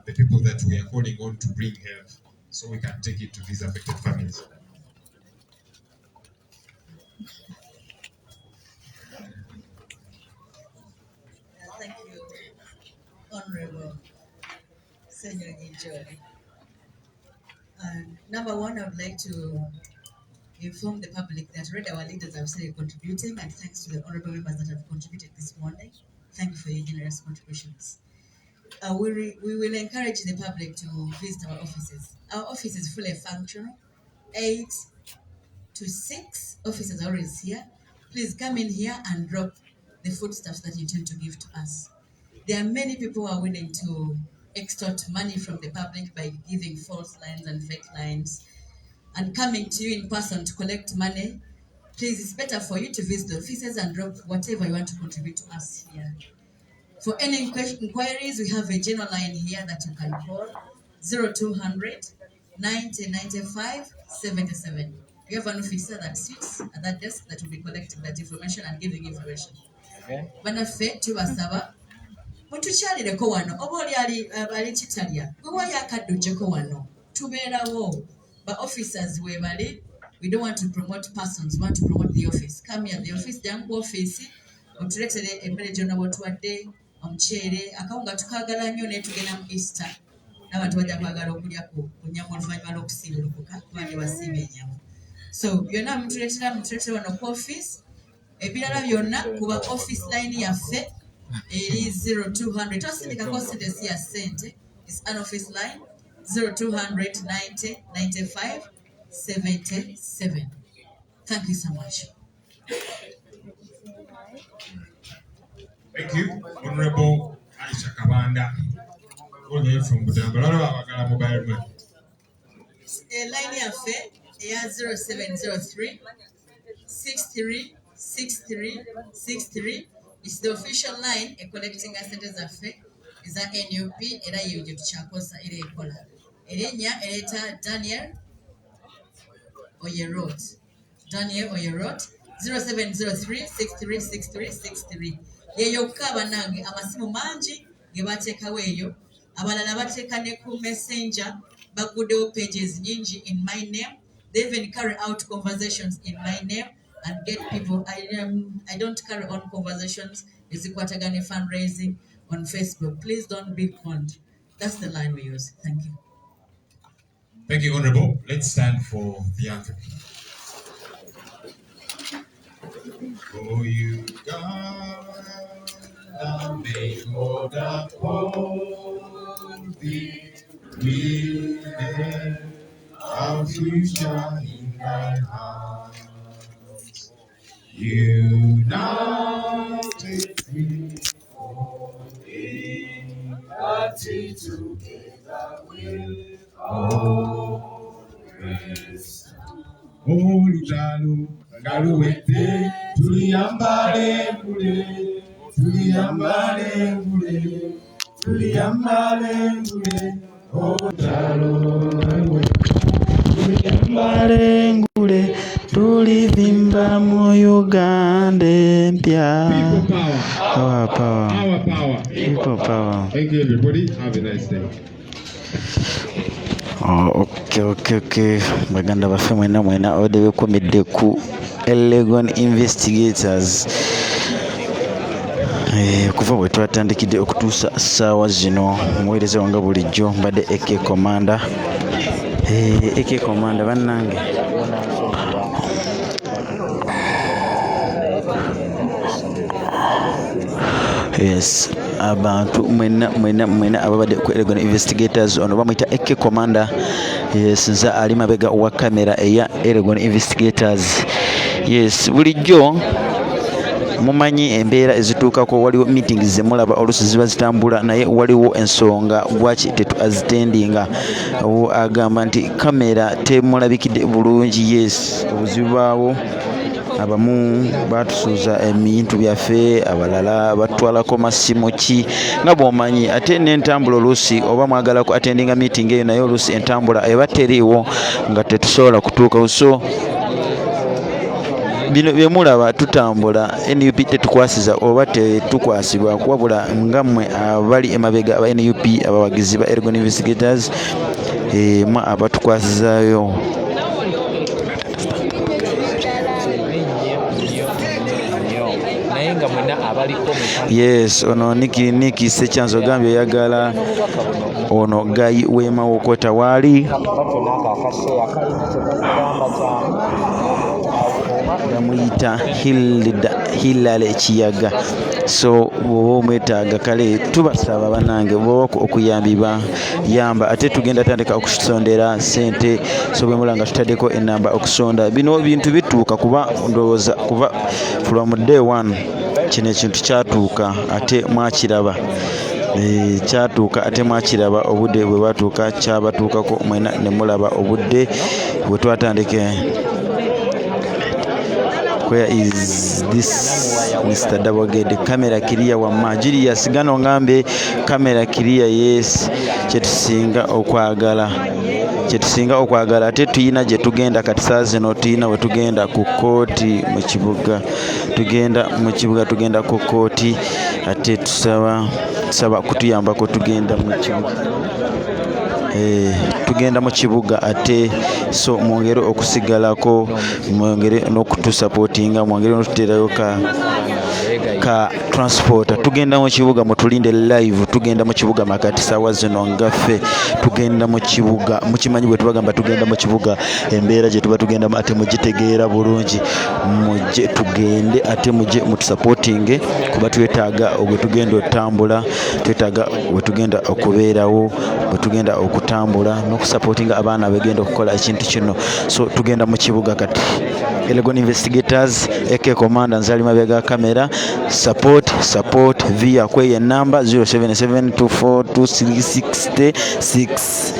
the people that we are calling on to bring help, so we can take it to these affected families. Thank you, Honorable Senior Joy. Number one, I would like to inform the public that already our leaders have started contributing, and thanks to the honorable members that have contributed this morning. Thank you for your generous contributions. We will encourage the public to visit our offices. Our office is fully functional. 8 to 6 officers are always here. Please come in here and drop the foodstuffs that you intend to give to us. There are many people who are willing to extort money from the public by giving false lines and fake lines and coming to you in person to collect money. Please, it's better for you to visit the offices and drop whatever you want to contribute to us here. For any inquiries, we have a general line here that you can call 0200 90 95 77. We have an officer that sits at that desk that will be collecting that information and giving information. Banaffe tubasaba mutukyalireko wano oba oli ali kitalya gwe yakaddugyeko wano tubeerawo. Ba officers we bali, we don't want to promote persons, we want to promote the office. Come here, the office, jangu office, otuletere emmere gyonna bw'otuwadde, omuceere, akawunga tukagala nnyo naye tugenda mu Easter n'abantu bajja kwagala okulya ku nnyama oluvannyuma lw'okusiibulukuka kubanga basiiba ennyama. So byonna mutuleetera wano ku office. Ebirala byonna kuba office line yaffe eri 0200 tosindikako sente si ya ssente, is an office line 0200 90 95 77. Thank you so much. Thank you, Honorable Aisha Kabanda. All the way from Budambala, mobile money. Line yaffe eya 0703 63 63 63 is the official line collecting assets zaffe eza NUP era yeyo gye tukyakozesa era ekola. Erinnya ereeta Daniel Oyerot 0703 63 63 63. Yeyo kaba nange amasimu mangi ge bateekawo eyo, abalala bateeka ne ku messenger, baguddewo pages nyingi in my name. They even carry out conversations in my name and get people. I don't carry on conversations ezikwatagane fundraising on Facebook. Please don't be conned. That's the line we use. Thank you. Thank you, Honorable. Let's stand for the anthem. For you, God, make all the holy, we have our future in thy hands. United we party together with always. Olutalo ngaluwedde tuliyambale ngule olutalo tuliyambale ngule tulivimba mu Uganda empya. Our power. People power. Thank you, everybody. Have a nice day. Okay. Baganda baffe mwena ode bekomedde ku Legon Investigators. Kuva bwe twatandikidde okutuusa ssaawa zino muweereza wange bulijjo mbadde AK Commander. AK Commander bannange. Yes, abantu mwena ababadde ku Legon Investigators ono bamuyita AK Commander. Yes, nza ali mabega wa kamera eya Legon Investigators. Yes, bulijjo mumanyi embeera ezituukako waliwo meetings zemulaba oluusi ziba zitambula naye waliwo ensonga lwaki tetuazitendinga. Agamba nti kamera temulabikidde bulungi. Yes, obuzibu baawo, abamu batusuuza ebintu byaffe, abalala batwalako masimu ki nga bw'omanyi. Ate n'entambula oluusi oba mwagala ku attendinga meeting eyo naye oluusi entambula eba teriiwo nga tetusobola kutuuka. So bino byemulaba tutambula NUP tetukwasiza oba tetukwasibwa wabula ngammwe abali emabega aba NUP abawagizi ba Legon Investigators mwe abatukwasizaayo. Yes, ono Niki Sekyanzo gambye yagala ono Gayi Wema Wokota waali bamuyita Hilale Kiyaga. So bw'oba omwetaaga kale tubasaba bannange bw'oba okuyambibwa yamba. Ate tugenda tandika okusondera ssente, so bwe mulanga tutaddeko enamba okusonda bino bintu bituuka kuba ndowooza kuba from day one kino ekintu kyatuuka ate mwakiraba. Kyatuuka ate mwakiraba obudde bwe bwatuuka kyabatuukako mwena ne mulaba obudde bwe twatandike. Where is this Mr. Dabogede? Camera clear wa Julius Gano ngambe camera clear. Yes, kyetusinga okwagala ate tuyina gye tugenda kati saa zino tuyina we tugenda ku kooti mu kibuga. Tugenda ku kooti ate tusaba kutuyambako tugenda mu kibuga. Tugenda mu kibuga ate so mwongere okusigalako, mwongere n'okutusupportinga, mwongere n'otuteerayo ka transport. Tugenda mu kibuga mutulinde live. Tugenda mu kibuga makati sawa zino ngaffe tugenda mu kibuga. Mukimanyi bwe tubagamba tugenda mu kibuga embeera gye tuba tugenda ate mugitegeera bulungi. Mujje tugende ate mujje mutusupportinge kuba twetaaga obwe tugenda otambula, twetaaga bwe tugenda okubeerawo, bwe tugenda okutambula n'okusupportinga abaana begenda okukola ekintu kino. So tugenda mu kibuga kati. Legon Investigators, AK Commander nzali mabega kamera. Support via kwenye namba 0772426666.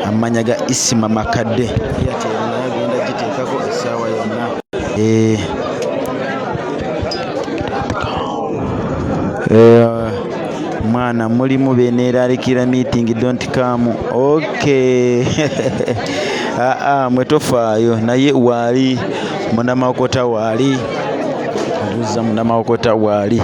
Amanyaga Isima Makadde yagenda giteekako essaawa yonna. Mwana mulimu beneera alikira meeting don't come. Okay. Mwetofaayo naye waali Munamawokota waali abuuza Munamawokota waali.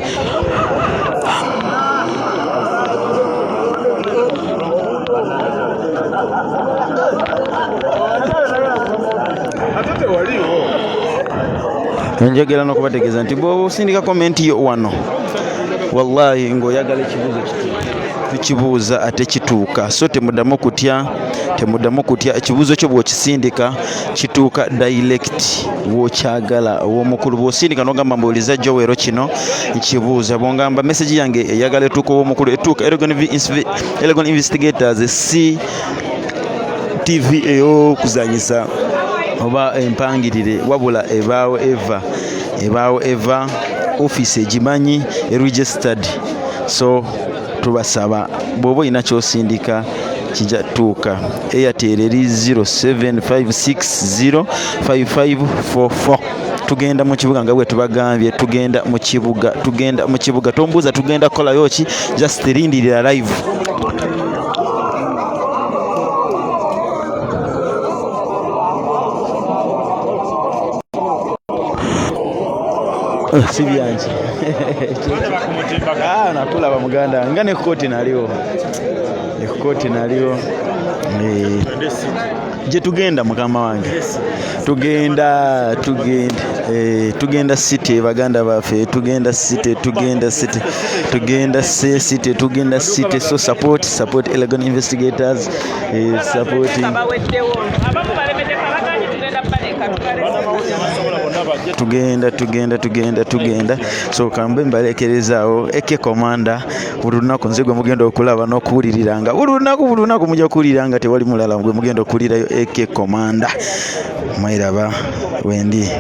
Njagala n'okubategeeza nti bw'oba osindika komenti yo wano wallahi ng'oyagala ekibuuzo tukibuuza ate kituuka. So temuddamu kutya ekibuuzo kyo bw'okisindika kituuka direct w'okyagala ow'omukulu. Bw'osindika n'ogamba mbuuliza Joel kino nkibuuza, bw'ongamba message yange eyagala etuuka ow'omukulu etuuka. Legon Investigators si TV ey'okuzanyisa oba empangirire wabula ebaawo eva office egimanyi registered. So tubasaba bw'oba olina ky'osindika kijja tuuka. Airtel eri 0756055544. Tugenda mu kibuga nga bwe tubagambye, tugenda mu kibuga. Tombuuza tugenda kukolayo ki, just lindirira live. Si byanje. Nakulaba muganda nga ne kooti naliwo. gye tugenda mukama wange tugenda city baganda baffe tugenda city so support Elgon investigators supporting tugenda so kambe mbalekerezaawo eke komanda buli lunaku nze gwe mugenda okulaba n'okuwuliriranga buli lunaku mujja kuwuliranga tewali mulala gwe mugenda okuwulirayo eke komanda mwiraba wendi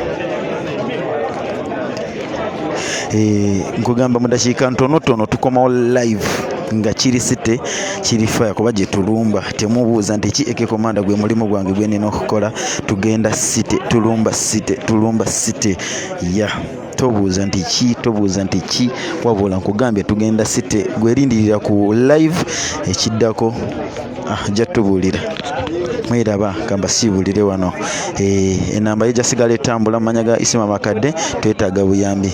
nkugamba mu dakiika ntonotono tukomawo live nga kiri city kiri fire kuba gye tulumba temubuuza nti ki eke komanda gwe mulimu gwange gwe nina okukola tugenda city tulumba city tobuuza nti ki wabula nkugambye tugenda city gwerindirira ku live ekiddako ajja tubuulira mwiraba kamba siibulire wano enamba ye jasigala etambula manya ga Isima Makadde twetaaga buyambi